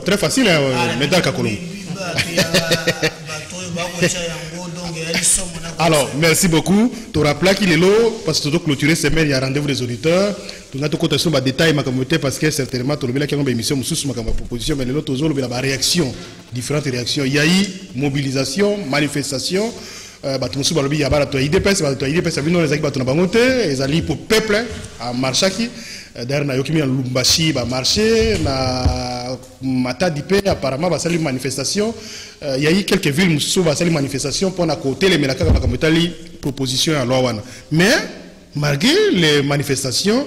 très facile médaille Kakolo. Alors merci beaucoup tu rappelles qu'il est là parce que tu dois clôturer ces mails il y a rendez-vous des auditeurs tu as tout côté sur ma détail ma communauté parce que certainement tu as une émission sous ma proposition mais l'autre toujours la réaction différentes réactions il y a eu mobilisation manifestation batumusu balobi ya bara to IDPS bino les akibatu na bangote ezali pour peuple à marchaki d'ailleurs na yokimi Lumbashi ba marché na Matadi pe apparemment ba sali manifestation il y a eu quelques villes musu ba sali manifestation pour na côté les melaka ba kamotali proposition à loi wana mais malgré les manifestations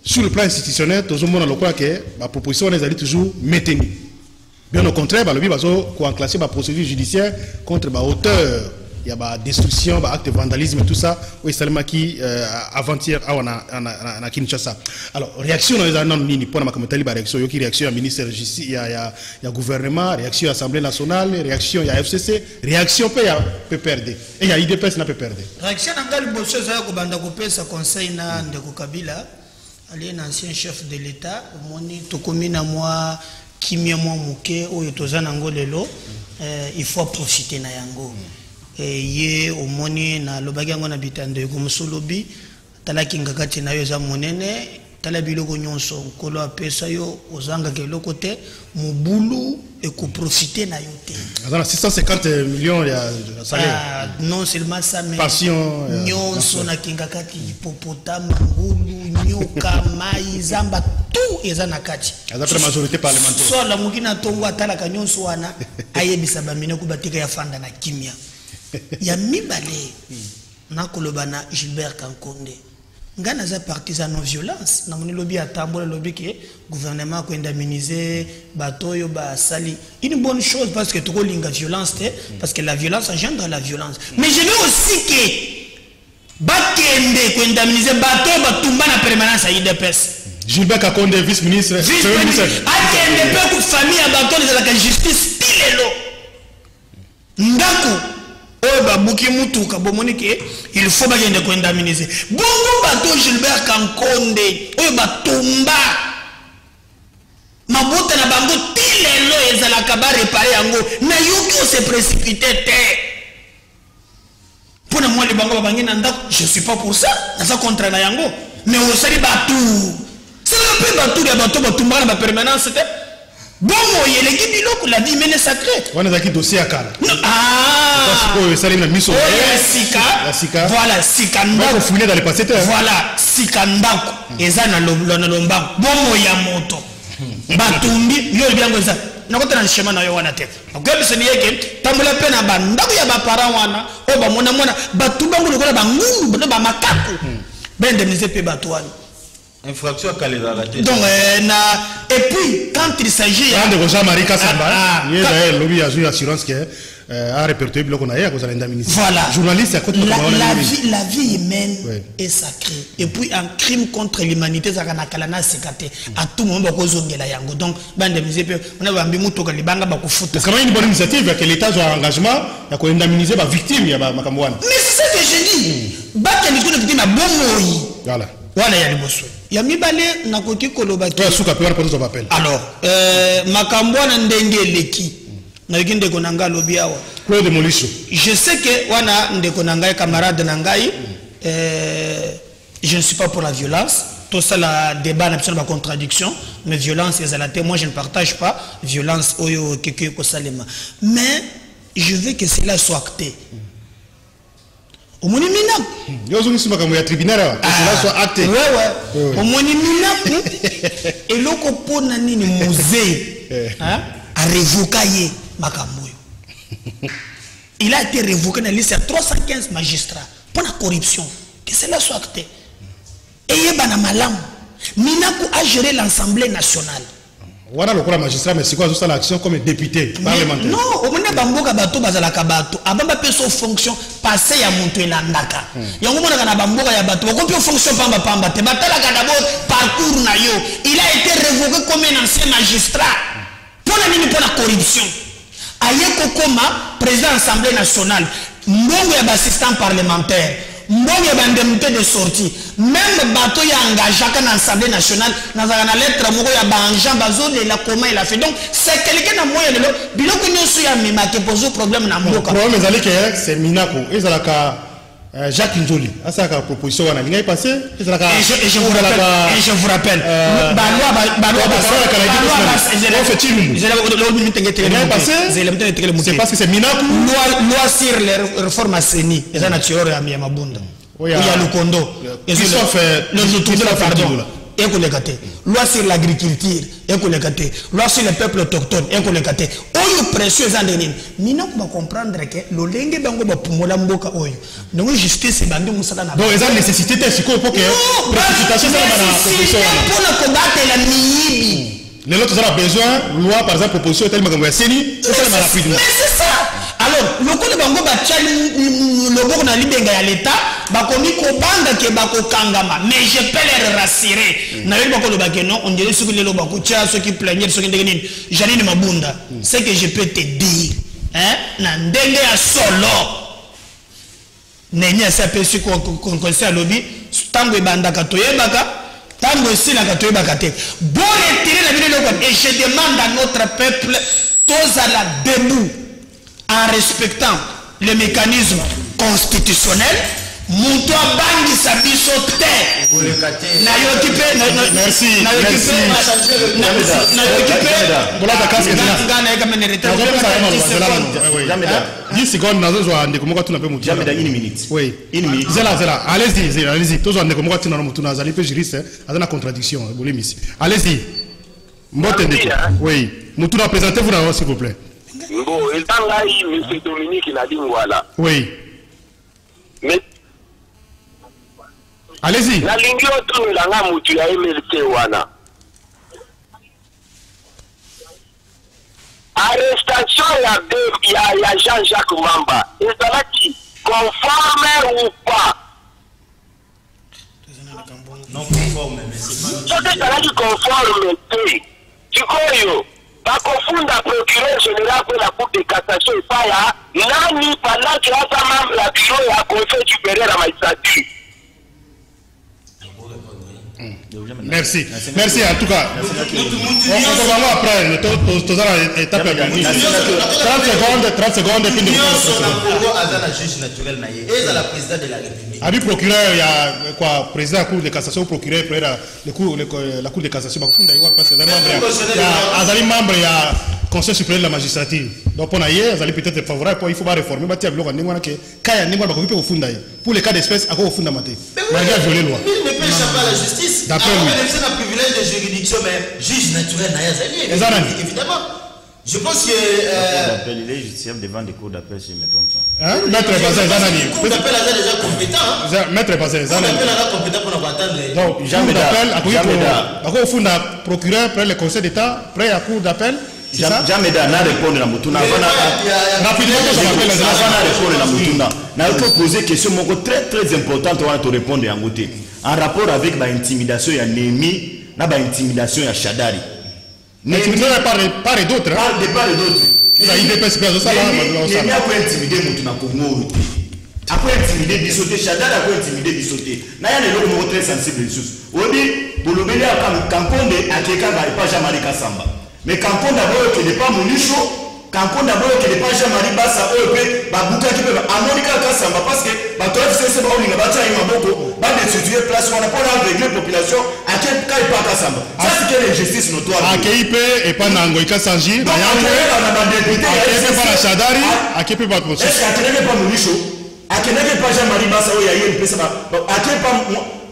sur le plan institutionnel tout le monde le croit que la proposition les allait toujours maintenue bien au contraire balobi bazo ko enclencher ba procédure judiciaire contre ba auteur il y a des destruction, des actes de vandalisme et tout ça. Oui, c'est qui avant-hier à Kinshasa. Alors, réaction dans les années, pour la réaction, il y a réaction à ministère de la Justice, il y a gouvernement, réaction à l'Assemblée nationale, réaction à FCC, réaction à PPRD. Et il y a IDPS na PPRD. Réaction à Galbosso, ça conseil na Ndeko Kabila, un ancien chef de l'État, moni tokomina moi kimia moi muke o yotozana ngolelo, il faut profiter na yango. Ye omoni na lobaki yango na bitando ko musolobi talaki ngakati na yo za monene tala biloko nyonso nkolo apesa yo ozanga ke lokote mobulu et ko profiter na yote. Alors 650 millions ya salaire. Non seulement ça mais passion nyonso na kingaka ki hippopotame ngulu nyoka mai zamba tout eza na kati. Azapre majorité parlementaire. So la mukina tongo atala ka nyonso wana ayebisa bamine ko batika ya fanda na kimia. Ya mibale na kolobana Gilbert Kankonde. Ngana za partisan non violence na moni lobby atambola lobby que gouvernement ko indemniser batoyo ba sali une bonne chose parce que tout linga violence parce que la violence engendre la violence mais je veux aussi que bakende ko indemniser batoyo batumba na permanence à IDPS. Gilbert Kankonde vice-ministre akende pe ku famille ya batoyo de la justice pilelo ndaku oh bah bouki mutuka bomoni ke il faut bagende ko indemniser bongo bato Gilbert Kankonde oh bah tomba mabuta na bango tilelo ezala ka ba réparer yango na yoki on se précipiter te pour moi les bango bangi na ndako je suis pas pour ça na ça contre na yango mais on sali batou c'est le peu batou ya bato batumba na ba permanence te bon il est qui biloko la vie mène sacrée on a qui dossier à Kala parce que ça la mission sika voilà sikanda on fouiller dans les passés voilà sikanda eza na lomba bon ya moto batumbi yo bien ngoza nakota na shema na yo wana te ngobe se niyeke tambula pe na bandako ya ba parents wana o ba mona batumba ngo lokola bangungu ba makaku bende mise pe batwana infraction à Kalera. Donc, et puis, quand il s'agit... Quand de Jean-Marie Kassamba, il y a lobby assurance qui a répertorié le qu'on a eu, voilà. Journaliste à côté de la vie humaine est sacrée. Et puis, un crime contre l'humanité, ça a kalana sécaté. À tout moment, on a la yango. Donc, on a un bimouto qui banga bako foot. C'est quand même une bonne initiative que l'État soit engagement à indemniser les victimes. Mais c'est ça que j'ai dit. Baka les victimes à bon mot. Voilà. Voilà, il y a le bosso. Yami bale na koki kolobaki suka pe wana poto appel alors makambo na ndenge leki na yikinde konanga lobi awa Claude Molisho je sais que wana ndeko nanga camarade nangai je ne suis pas pour la violence tout ça la débat na la contradiction mais violence ezalate moi je ne partage pas violence oyo keke ko salema mais je veux que cela soit acté. Au moni minaku. Yo zungi sima kamu ya tribunal cela soit acté. Ouais. Au moni minaku et loko pona nini musée a révoqué makambo. Il a été révoqué dans la liste à 315 magistrats pour la corruption. Que cela soit acté. Et yebana malam. Minaku a géré l'Assemblée nationale. Voilà le magistrat, mais c'est quoi juste l'action comme député parlementaire? Non, au moins bamboka bato bazala kabato. Abamba pe so fonction passé ya muntu elandaka. Yango mona kana bamboka ya bato. Ko pe fonction pamba te batala ka d'abord parcours na yo. Il a été révoqué comme un ancien magistrat. Pour la corruption. Ayeko koma président de l'Assemblée nationale. Mbongo ya assistant parlementaire. Mbongo ya indemnité de sortie. Même bateau ya engagé dans l'Assemblée nationale, dans la lettre moko ya banja bazo de la comment il a fait. Donc c'est quelqu'un na moyen de l'eau. Biloko nyoso ya mema ke pose problème na mboka. Le problème c'est Minako. Ezalaka Jacques Njoli. Ça la proposition wana linga passé. Et je vous rappelle. C'est parce que c'est Minako. Loi sur les réformes assainies. Et ça naturel ya mabunda. Il y a le condo. Pardon. Loi sur l'agriculture, loi sur les peuples autochtones, oyo précieux andeni. Mina ko comprendre que lo lenge bango ba pumola mboka oyo. Donc justice bandi musala na. Donc eza nécessité siko pour que précipitation ça na proposition. Pour la combattre la miyibi. Les autres ont besoin loi par exemple proposition tellement comme seni, c'est ça rapidement. Mais c'est ça. Alors, le coup de bango ba tchali le boko na libenga ya l'état ba komi ko banga ke ba ko kangama mais je peux les rassurer na yeba ko lo ba ke non on dirait ce que le ba ko tcha ceux qui plaignent ceux qui ndengeni Janine Mabunda c'est que je peux te dire hein na ndenge ya solo nenya sa pesi ko conseil lobby tango banda ka toyebaka tango esila ka toyebaka te bon retirer la vidéo et je demande à notre peuple tous à la debout en respectant les mécanismes constitutionnels. Muto abangi sabiso te. Na yokipe Merci. na yokipe na yokipe. Voilà ta casque là. Ngana kama ni retard. 10 secondes nazo zo ande komoka tuna pe mutu. Jamais dans une minute. Oui. Une minute. Zela. Allez-y. Tous ande komoka tuna na mutu na zali pe juriste, azana contradiction, bolemisi. Allez-y. Mbote ndeko. Oui. Mutu na présentez-vous là s'il vous plaît. Bon, il t'a là, M. Dominique, il a dit voilà. Oui. Mais. Allez-y. La ligne autour de la Namoutu a MLT Wana. Arrestation, il y a Jean-Jacques Mamba. Et ça là qui, conforme ou pas? Non conforme, mais c'est pas. Ça là qui conforme, tu crois? Pas confondre la procureur général pour la Cour de cassation et pas là. Nani, pendant que la membre la bureau et la conseil supérieur à magistrature. Merci en tout cas. On va voir après. 30 secondes et puis nous Abi procureur, il y a quoi, président de la Cour de cassation, procureur, la Cour de cassation, parce que il y a membre, il y a Conseil supérieur de la magistrature. Donc on a hier, vous allez peut-être favorable, il faut pas réformer, mais pour les cas d'espèce, à quoi au fond d'amaté. Malgré violer loi. Il ne pêche pas la justice. D'après lui. C'est un privilège de juridiction, mais juge naturel, évidemment. Je pense que. Il est justiciable devant des cours d'appel, si je ne me trompe pas. Hein? Maître Bazin, Zanani. Le cours d'appel est déjà compétent. Maître Bazin, Zanani. Le cours d'appel est compétent pour nous attendre. Donc, jamais d'appel, à quoi au fond d'un procureur, après le conseil d'État, après la cour d'appel. Jamais d'ana répondre à Mutuna. Rapidement, répondre à Mutuna. N'a pas posé question très importante à te répondre à Mouté. En rapport avec l'intimidation, il y a Némi, l'intimidation, il y a Chadari. L'intimidation par et d'autres. Par de part et d'autres. Il a IDPS, ça là. Némi a pas intimidé Mutuna Congo. A pas intimidé Bissoté, Chadari a pas intimidé Bissoté. N'a rien de l'autre très sensible. On dit, pour le bénéfice, quand on est à quelqu'un, il n'y a pas jamais de Kassamba. Mais quand on d'abord qu'il n'est pas Moulicho, quand on d'abord qu'il n'est pas Jean-Marie Bassa, Babouka qui peut Amonika Kassamba, parce que Bato FCC, on a battu à Imaboko, va d'étudier place, on n'a pas régler la population, à quel cas il pas Kassamba. Ça, c'est quelle injustice notoire. À Keipe et pas Nangoïka Sanji, à Keipe pas la Chadari, à Keipe pas Posso. Est-ce qu'à Keipe pas Moulicho, à Keipe pas Jean-Marie Bassa, il y a eu une place, à Keipe pas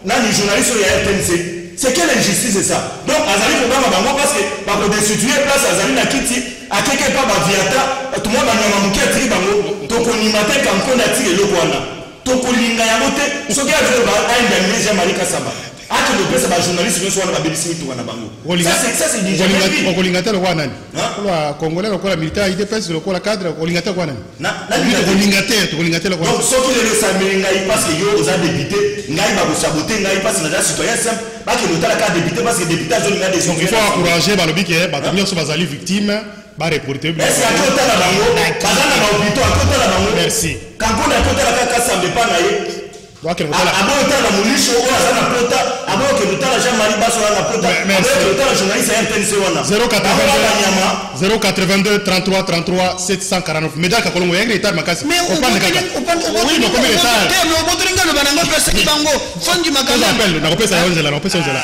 Nani journaliste, il y a RTNC. C'est quelle injustice c'est ça? Donc, Azali Kobama Bango, parce que par le destituer place Azali Nakiti, à quelqu'un pas Baviata, tout le monde a mis un tri Bango, donc on y matin quand on a tiré le Rwanda. Donc on y a noté, ce qui a fait un Jean-Marie Kassamba. Ah, que le presse va journaliste, soit la BBC tout en Bango. Ça, c'est déjà. On colingate le Rwanda. Le Congolais, le militaire, il dépasse le cadre, on colingate le Rwanda. Colingate le Rwanda. Donc, ce qui est le Saméringaï, parce que yo, aux députés, Ngaï va vous saboter, Ngaï passe dans la citoyen simple. Pas que l'État a député parce que les députés ont des il faut encourager le bic, les sont victimes, reporter. Merci. Quand on a côté la casse, on ne pas naïe. Avant que la Moulicho, on a la plota, avant que l'État Jean-Marie Basso a la plota, avant que l'État journaliste a 082 33 33 749. Mesdames, quand on est l'État, mais on parle de Kaka. Oui, mais combien d'État?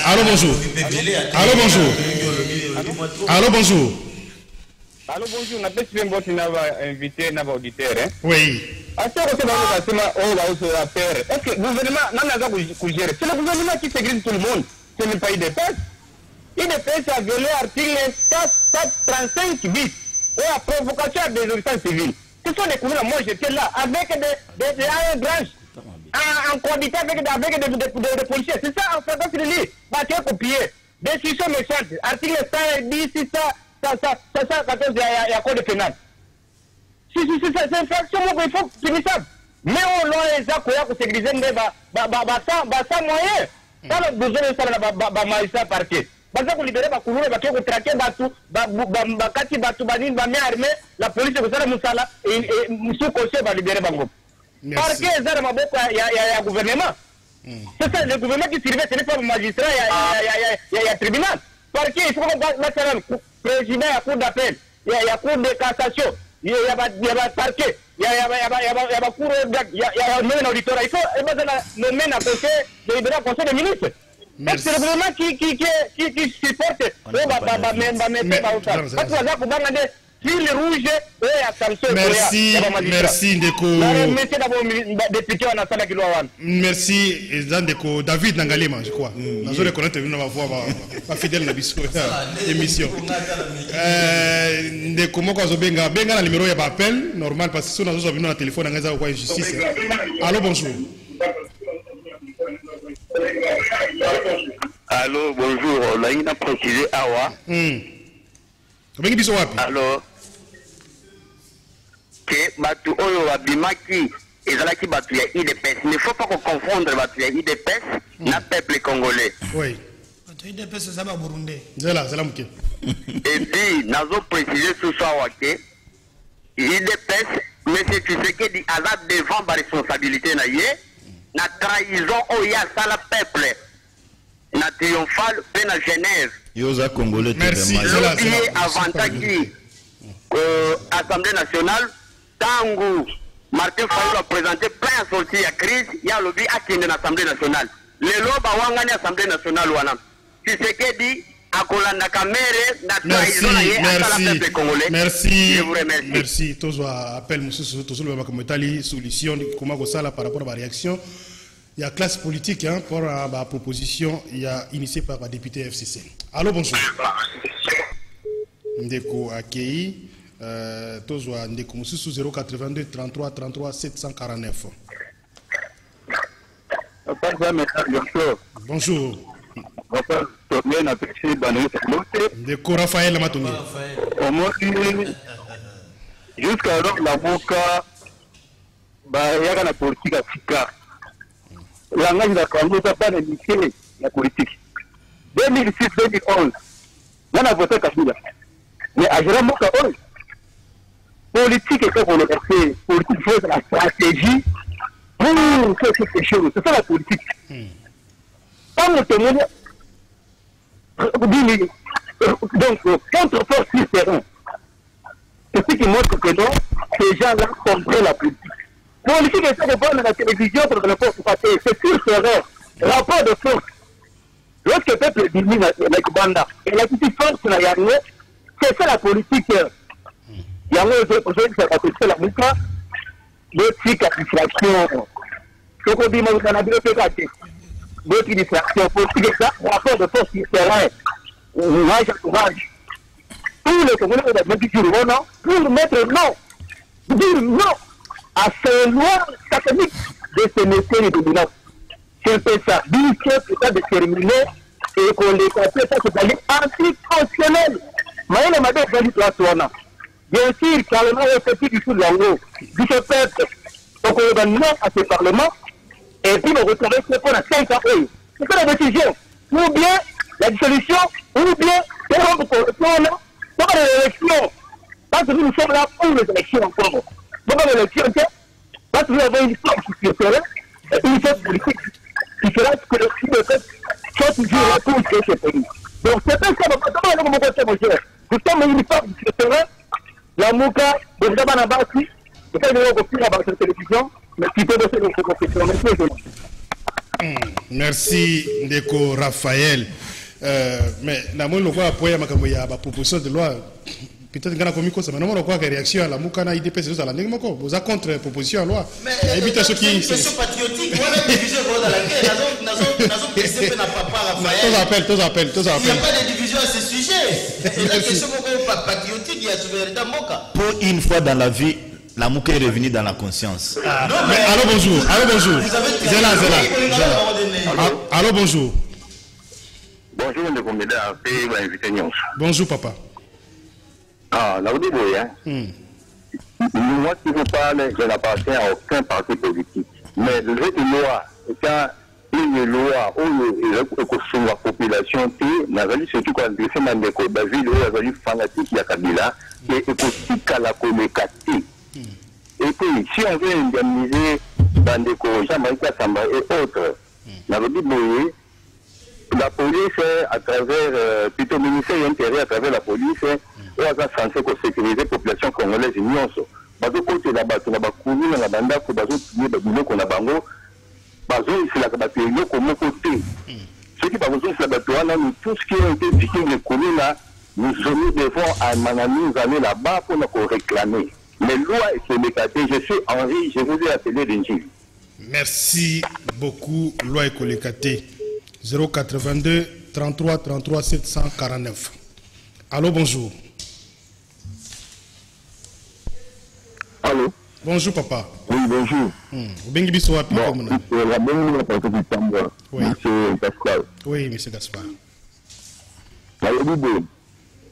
Allô, bonjour. Allô, bonjour. Allô, bonjour. Allô, bonjour. On a peut-être invité un auditeur. Oui. Est-ce que le gouvernement n'a pas géré? C'est le gouvernement qui ségrège tout le monde. Ce n'est pas IDPS. IDPS a violé l'article 435 bis et la provocation à des désobéissance civile. Ce sont des coups. Moi, j'étais là avec des branches en cohabité avec des policiers. C'est ça, en fait, c'est le lit. Tu as copié. Décision méchante. Article 110, 614, il y a code pénal. C'est une infraction, il faut finir ça. Mais on a les accords pour sécuriser les moyens. Quand on a besoin de ça, on magistrat parquet. Parce qu'on libère les couleurs, on traque la police et sous conseil va libérer Bango. Parquet, il y a un gouvernement. C'est ça, le gouvernement qui servait, ce n'est pas le magistrat, il y a un tribunal. Parquet, il faut qu'on le président, il y a cour d'appel, il y a cour de cassation. il y a parquet, il y a cour, il y a même un auditoire. Il faut nommer un conseil de ministre. C'est le gouvernement qui supporte. Merci Ndeko. Merci Ndeko. David Nangalema, je crois. Nous allons connaître ma voix, ma fidèle émission. Ndeko Moko Zobenga, Benga la numéro y a appel normal parce que si nous avons venu dans le téléphone, on a quoi justice. Allô, bonjour. Allô, bonjour. On a une précisé Awa. Alors, que Batu Oyo Abimaki et Zalaki Batu ya IDPS. Il ne faut pas qu'on confonde Batu ya IDPS na peuple congolais. Oui. Batu IDPS c'est ça Burundi. C'est là mouké. Et puis, nous avons précisé sous ça que IDPS, M. Tshisekedi a là devant la responsabilité na trahison Oya Sala peuple. Na triomphal pe na Genève. Yosa Congolais. Merci. L'oublié avantage Assemblée nationale, Tango, Martin Fayou a présenté plein de sorties à crise, il y a l'oublié à qui l'Assemblée nationale. Le loba wangani Assemblée nationale wana. Si c'est que dit, à Kolanda Kamere, na trahison à la peuple congolais. Merci. Je vous remercie. Merci. Tous appel monsieur tous le comme tali solution comment ça là par rapport à la réaction. Il y a classe politique hein, pour la proposition il y a initié par la députée FCC. Allô, bonjour. Ndeko Akei, Tozwa Ndeko Moussou 082 33 33 749. Bonjour. Ndeko Raphaël Matoumi. Jusqu'à alors la Moka, il y a la politique africaine. Langage de la Congo, ça pas de la politique. 2006-2011, on a voté Kabila. Mais à Jérôme Moka, politique est pour le passé, politique c'est la stratégie pour faire quelque chose. C'est ça la politique. Comme le témoignage, donc, contre-force sur le terrain, c'est ce qui montre que non, ces gens-là comprennent la politique. Politique est de voir la télévision pour le force passer. C'est sur terrain, rapport de force. Lorsque le peuple dit la Kubanda, et la petite force, c'est ça la politique. Il y a un autre projet qui s'appelle la Mouka, l'autre distraction. Ce qu'on dit, on a deux pécatés. D'autres distractions, politique, ça, rapport de force sur terrain. Courage à courage. Tous les Congolais ont dit non, pour mettre non, dire non à ces lois sataniques de ces messieurs et dominants. C'est un peu ça. Dire que c'est ça déterminé et qu'on les appelle ça, c'est-à-dire anticonstitutionnel. Mais il m'a dit que c'est la bien sûr, carrément, on fait du sous de l'angle. Du ce peuple, donc on donne non à ce Parlement et puis on retrouve ce qu'on a 5 ans. C'est ça la décision. Ou bien la dissolution, ou bien c'est un peu pour l'élection. Parce que nous sommes là pour les élections encore. Pour l'élection, parce que nous avons une histoire qui se ferait, une histoire politique qui fera que le peuple soit toujours là pour créer ce pays. Donc c'est pas ça, comment on va faire, mon cher. Nous sommes une histoire qui se ferait, la Mouka, le Jaban Abassi, c'est pas une reprise à la télévision, mais qui peut bosser dans cette compétition. Merci, Ndeko Raphaël. Mais la moindre fois après la proposition de loi, peut-être qu'on a commis quoi ça, mais non on a réaction à la Moukana IDPS à la Négmoko. Vous avez contre proposition à loi. Mais évitez ce qui est patriotique. On a division dans la guerre. Tous appels. Il n'y a pas de division à ce sujet. Et la question patriotique, il y a souveraineté Moka. Pour une fois dans la vie, la Mouka est revenue dans la conscience. Ah, non, mais allô bonjour. Zéla. Allô bonjour. Bonjour, le comédien, c'est l'invité Nyons. Bonjour, papa. Ah, là, vous dites, moi, qui vous parle, je n'appartiens à aucun parti politique. Mais le loi, étant une loi où la population, surtout quand on a des David, où il y a fanatique, il y a Kabila, et aussi qu'à la communication. Et puis, si on veut indemniser Bandeko, Jean-Marie Kassamba et autres, là, vous dites, la police, à travers, plutôt le ministère de l'Intérieur, à travers la police, on a censé sécuriser la population congolaise. Parce que côté là-bas, on a couru dans la bande, on a tué des billes qu'on a bango, c'est la bataille comme côté. Ce qui va vous dire, c'est la bataille, tout ce qui a été victime de communes là, nous devons à Manani, nous aller là-bas pour nous réclamer. Les lois et les mécatés, je suis Henri, je vous ai appelé d'Injil. Merci beaucoup, loi et Kolekate. 082 33 33 749. Allô, bonjour. Allô? Bonjour, papa. Oui, bonjour. Bengi biso wapi comme la bonne oui. Monsieur Gaspard. Oui, monsieur Gaspard. La loi,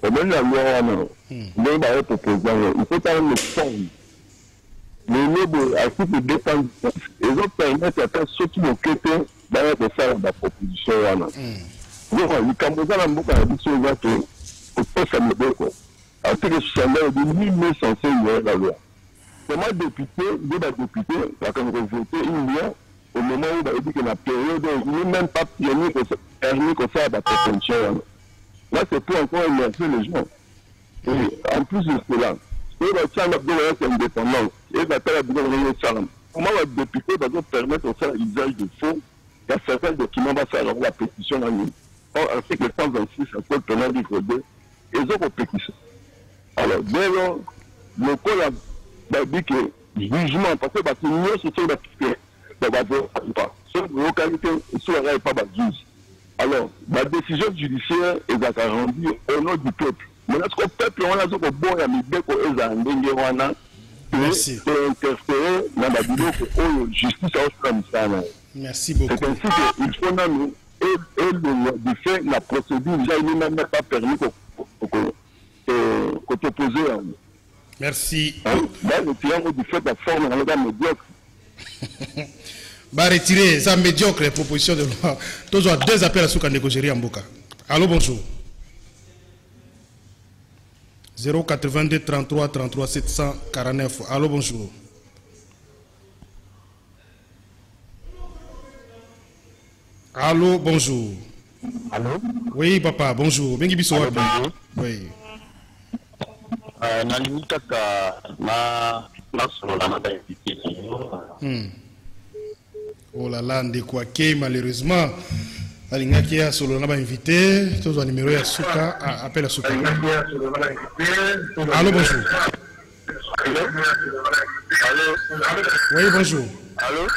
même la loi, il faut faire une forme. Les lois, à ce qui dépend, ils ont permis à faire ce qui ont quitté dans la proposition. Donc, le Cambodge a beaucoup de choses que ça me dit. En tout cas, je suis censé la loi. Comment député, la voté une loi au moment où il a dit que la période, il n'est même pas permis que ça la proposition. Là, c'est pour encore immerger les gens. Et en plus de cela, et le Tchad de l'indépendance, et la terre de l'indépendance, comment le député va permettre de faire l'usage de faux, il y a certains documents qui vont faire la pétition en ligne. Or, article 126, le code pénal du code 2, ils ont une pétition. Alors, dès lors, le code a dit que jugement, parce que c'est mieux ce que la pétition, pas. Sauf que localité, ce n'est pas la juge. Alors, la décision judiciaire est rendue au nom du peuple. Mais est-ce que le peuple, on a dit que bon, il y a mis des choses merci. Interférer dans la vidéo que justice a aussi ça. Merci beaucoup. C'est ainsi qu'il faut nous, et du fait, la procédure, déjà, il n'est même pas permis qu'on t'oppose. Merci. Là, le triangle du fait, la forme, on est médiocre. Bah, retirer, ça médiocre, les propositions de loi. Tous ont deux appels à Souka Négogérie en Boka. Allô, bonjour. 082 33 33 749. Allô, bonjour. Allô, bonjour. Allô? Oui, papa, bonjour. Bengi biso wapi? Oui. Na limita ka na solo na invité. Oh là là, Ndekouake, malheureusement. Alingaki a solo na ba invité, tous un numéro ya Souka, appel à Souka. Allô, bonjour. Allô? Oui, bonjour. Allô?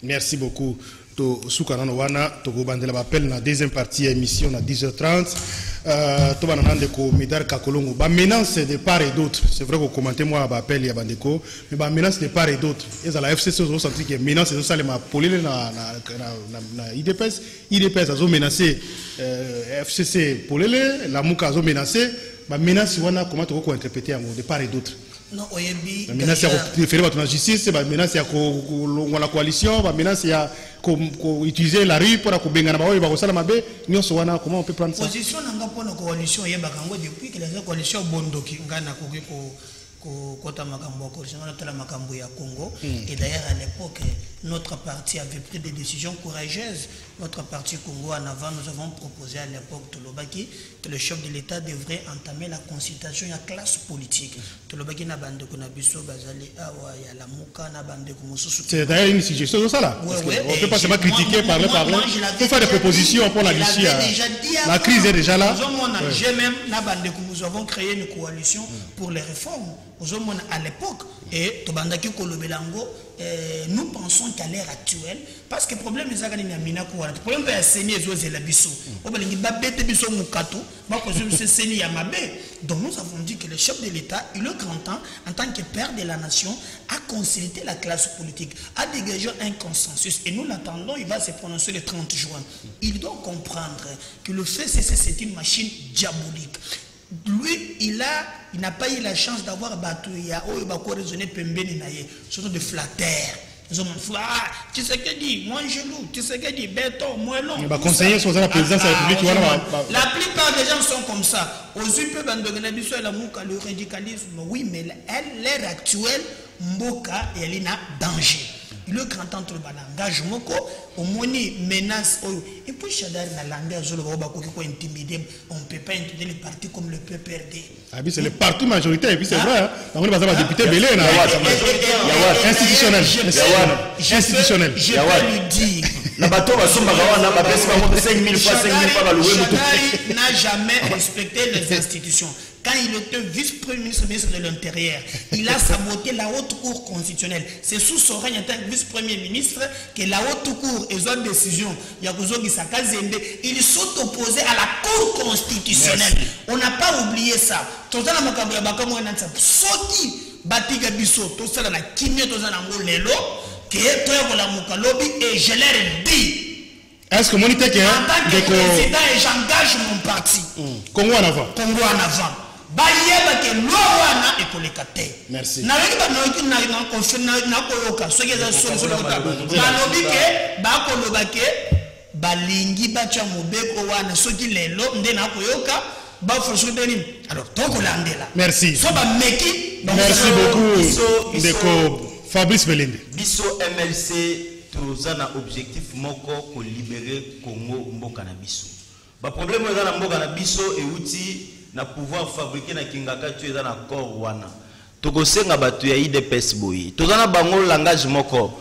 Merci beaucoup. Souka Nanowana, Togo Bandela appel na deuxième partie émission à 10h30. Toba Nanande ko Medar Kakolongo. Ba menace de part et d'autre. C'est vrai que commenter moi ba appel ya bandeko, mais ba menace de part et d'autre. Et ça la FCC ont senti que menace c'est ça les ma polile na IDPS, IDPS a menacé FCC polile, la Muka a menacé, ba menace wana comment to ko interpréter en de part et d'autre. Non, oyebi. La menace ya ko référer à la justice, la menace ya ko la coalition, la menace ya utiliser la rue pour ko bengana ba oyo ba ko sala mabe, nyonso wana comment on peut prendre ça? Position nanga pona coalition yeba kango depuis que la coalition bondoki ngana ko kota makambo coalition na tala makambo ya Congo et d'ailleurs à l'époque notre parti avait pris des décisions courageuses. Notre parti Congo en avant, nous avons proposé à l'époque Tolobaki que le chef de l'État devrait entamer la consultation de la classe politique. Tolobaki na bande ko na biso bazali awa ya la muka na bande ko mosusu. C'est d'ailleurs une suggestion de ça là. On ne peut pas seulement critiquer, parler. Il faut faire des propositions pour la Lucie. La crise est déjà là. Nous avons créé une coalition pour les réformes. À l'époque, et nous pensons qu'à l'ère actuelle, parce que le problème est que le problème est la biso. Donc nous avons dit que le chef de l'État, il est grand temps, en tant que père de la nation, à consulter la classe politique, à dégager un consensus. Et nous l'attendons, il va se prononcer le 30 juin. Il doit comprendre que le FCC, c'est une machine diabolique. Lui, il n'a pas eu la chance d'avoir battu, il a raisonné Pembeni Naye, surtout de flatteur. Tu sais que dit, moi je loue, tu sais que dit, béton, moi non. Conseiller sur la présidence de la République. La plupart des gens sont comme ça. Aux yeux de le radicalisme, oui, mais à l'ère actuelle, Mboka elle est en danger. Le grand entre l'engagement, au moni menace, et puis Chadar na langage, on ne peut pas intimider les partis comme le PPRD. Ah oui, c'est le parti majoritaire, et puis c'est vrai, on est pas député Belé, institutionnel. Institutionnel. Je peux lui dire. N'a jamais respecté les institutions. Quand il était vice-premier ministre de l'Intérieur, il a saboté la haute cour constitutionnelle. C'est sous son règne en tant que vice-premier ministre que la haute cour et une décision, il s'est opposé à la cour constitutionnelle. Merci. On n'a pas oublié ça. Et je leur dis, est-ce que mon idée est en tant que président et j'engage mon parti. Congo en avant. Congo en avant. Bayeba ke lowana ekolekate. Merci. Na wiki ba na confirmer na koyoka soki za solution kota. Ba lobike ba ko lobake balingi ba cha mobeko wana soki lelo nde na koyoka ba forso deni. Alors toko landela. Merci. So ba meki. Merci beaucoup Ndeko Fabrice Belende. Biso MLC tozana objectif moko ko libérer Congo mboka na biso. Ba problème eza na mboka na biso et outil na pouvoir fabriquer na kingaka tu eza na corps wana. Tokosenga batu ya IDPS boyi. Tozana bango langage moko.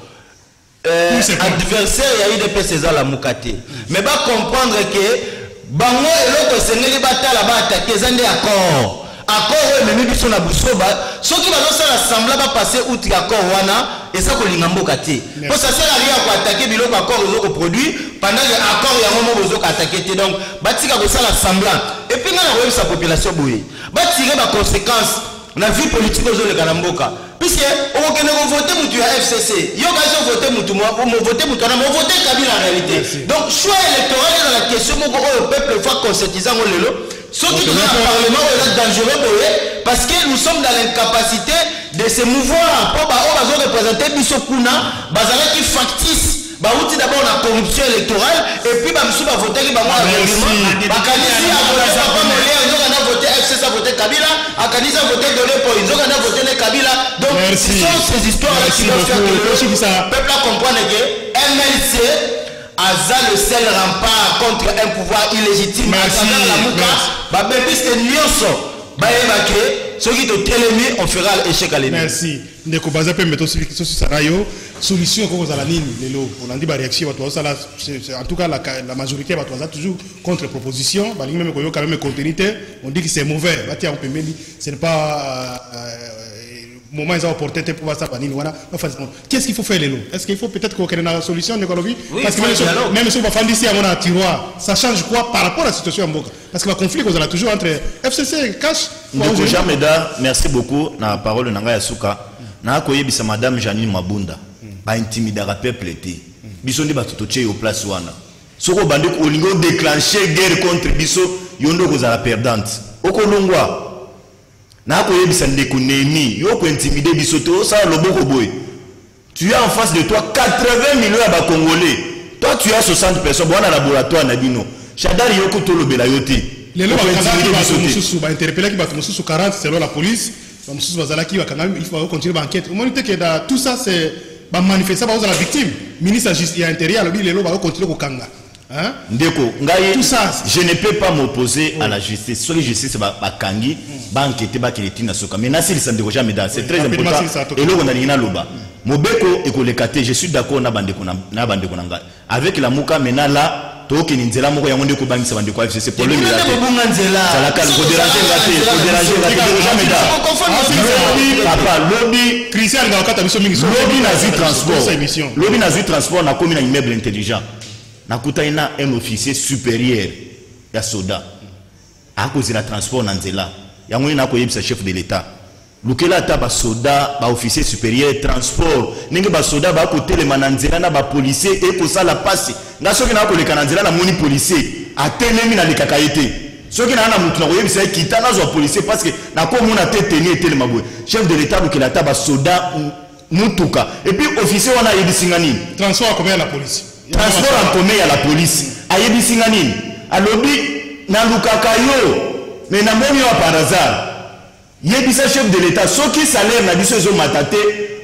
Adversaire ya IDPS eza la mukate. Mais ba comprendre que bango eloko sengeli batala ba attaquer eza nde accord. Accord même biso na busoba soki bazo sala sembla ba passer outil accord wana eza ko linga mboka te. Pour ça sert à rien ko attaquer biloko accord ezoko produit pendant que accord ya momo bozo ka attaquer te. Donc batika ko sala semblant et puis na ko sa population boye. Ba tirer ba conséquences na vie politique ozo le kanamboka. Puisque on kene ko voter mutu ya FCC, yo ka zo voter mutu mo voter mutu na mo voter Kabila en réalité. Donc choix électoral dans la question moko au peuple fois conscientisant lelo. Ce qui est dans le Parlement est dangereux parce que nous sommes dans l'incapacité de se mouvoir pour représenter Bissokuna, Bazala qui factice, Baouti d'abord la corruption électorale et puis Bamsou va voter qui va voir le Bakanisi a voté FCC a voté Kabila, Akanisi a voté Dolé pour ils ont voté Kabila. Donc ce sont ces histoires-là qui doivent faire que le peuple comprenne que MLC Aza le seul rempart contre un pouvoir illégitime. Merci. On fera l'échec à l'ennemi. Merci. Ndeko baza pe meto sarayo solution ko za la nini lelo on a dit ba réaction en tout cas la majorité va toujours contre proposition ba même ko yo quand même continuité on dit que c'est mauvais bati on peut même ce n'est pas moment ils ont opporté pour voir ça banini voilà qu'est-ce qu'il faut faire lelo est-ce qu'il faut peut-être qu'on ait une solution de Kolobi parce que même si on va faire ici à mon tiroir ça change quoi par rapport à la situation en Mboka parce que le conflit qu'on a toujours entre FCC cash Ndeko Jameda merci beaucoup na parole nanga ya suka na koyebisa madame Janine Mabunda ba intimidera peuple té biso ndi batuto tche au place wana soko bande ko lingo déclencher guerre contre biso yondo ko za la perdante okolongwa na koyebisa ndeko Némi yo ko intimider biso to ça loboko boy tu as en face de toi 80 millions de Congolais toi tu as 60 personnes bon laboratoire na bino Chadari yoko to lobela yote les lois va interpeller qui va sous 40 selon la police il faut continuer l'enquête. Au moment que dans tout ça, c'est manifester par la victime. Ministre de l'Intérieur, les lois vont continuer au Kanga. Ndeko, tout ça, je ne peux pas m'opposer à la justice. Soit la justice va kangi, va enquêter, va qu'il na soka. Mais Nassir Sandeko Jameda, c'est très important. Et là on a l'ina loba. Mobeko et kolekate, je suis d'accord na bande konanga. Avec la muka mena là. Toki ninzela moko ya ngondeko bangisa bandeko FCC problème là ça la calme déranger papa lobby Christian ngakata biso mingi lobby na transport na komi na immeuble intelligent na kutaina un officier supérieur ya soda a cause la transport na nzela yango ina ko yebisa chef de l'état lukela ta ba soda ba officier supérieur transport ninge ba soda ba ko telema na nzela na ba policier e ko sala passe nga soki na ko leka na nzela na moni policier atelemi na lekaka ete soki na mutu na koyebisa kitana zo policier parce que na ko mona te tenir telema boy chef de l'état lukela ta ba soda mutuka et puis officier wana ayebisinga nini transport en commun à la police transport en commun à la police ayebisinga nini alobi na lukaka yo mais na moni yo par hasard yebisa chef de l'état soki salaire na biso ezo matate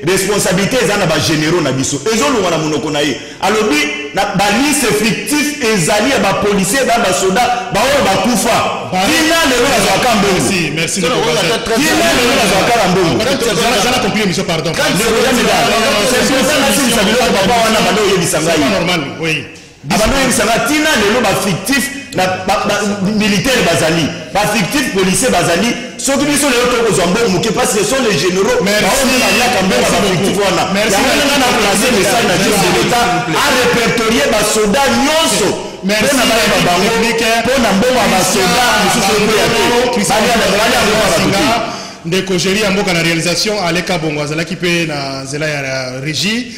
responsabilité eza na ba généraux na biso ezo lunga na monoko na ye alobi na ba liste fictif ezali ya ba policier ba ba soda ba oyo ba kufa kina lelo za kambo merci kina lelo za kambo j'en ai compris monsieur pardon c'est ça la si ça biloko papa wana ba do yebisa ngai normal oui abano yebisa nga tina lelo ba fictif na militaire bazali ba fictif policier bazali soki biso lelo tokozwa mbongo moke parce que ce sont les généraux merci na placer message na chef de l'état a répertorier ba soda nyonso merci na ba bango pour na mbongo ba soda mosusu pe ya ndeko Géry ya mboka na réalisation aleka bongo azalaki pe na nzela ya régie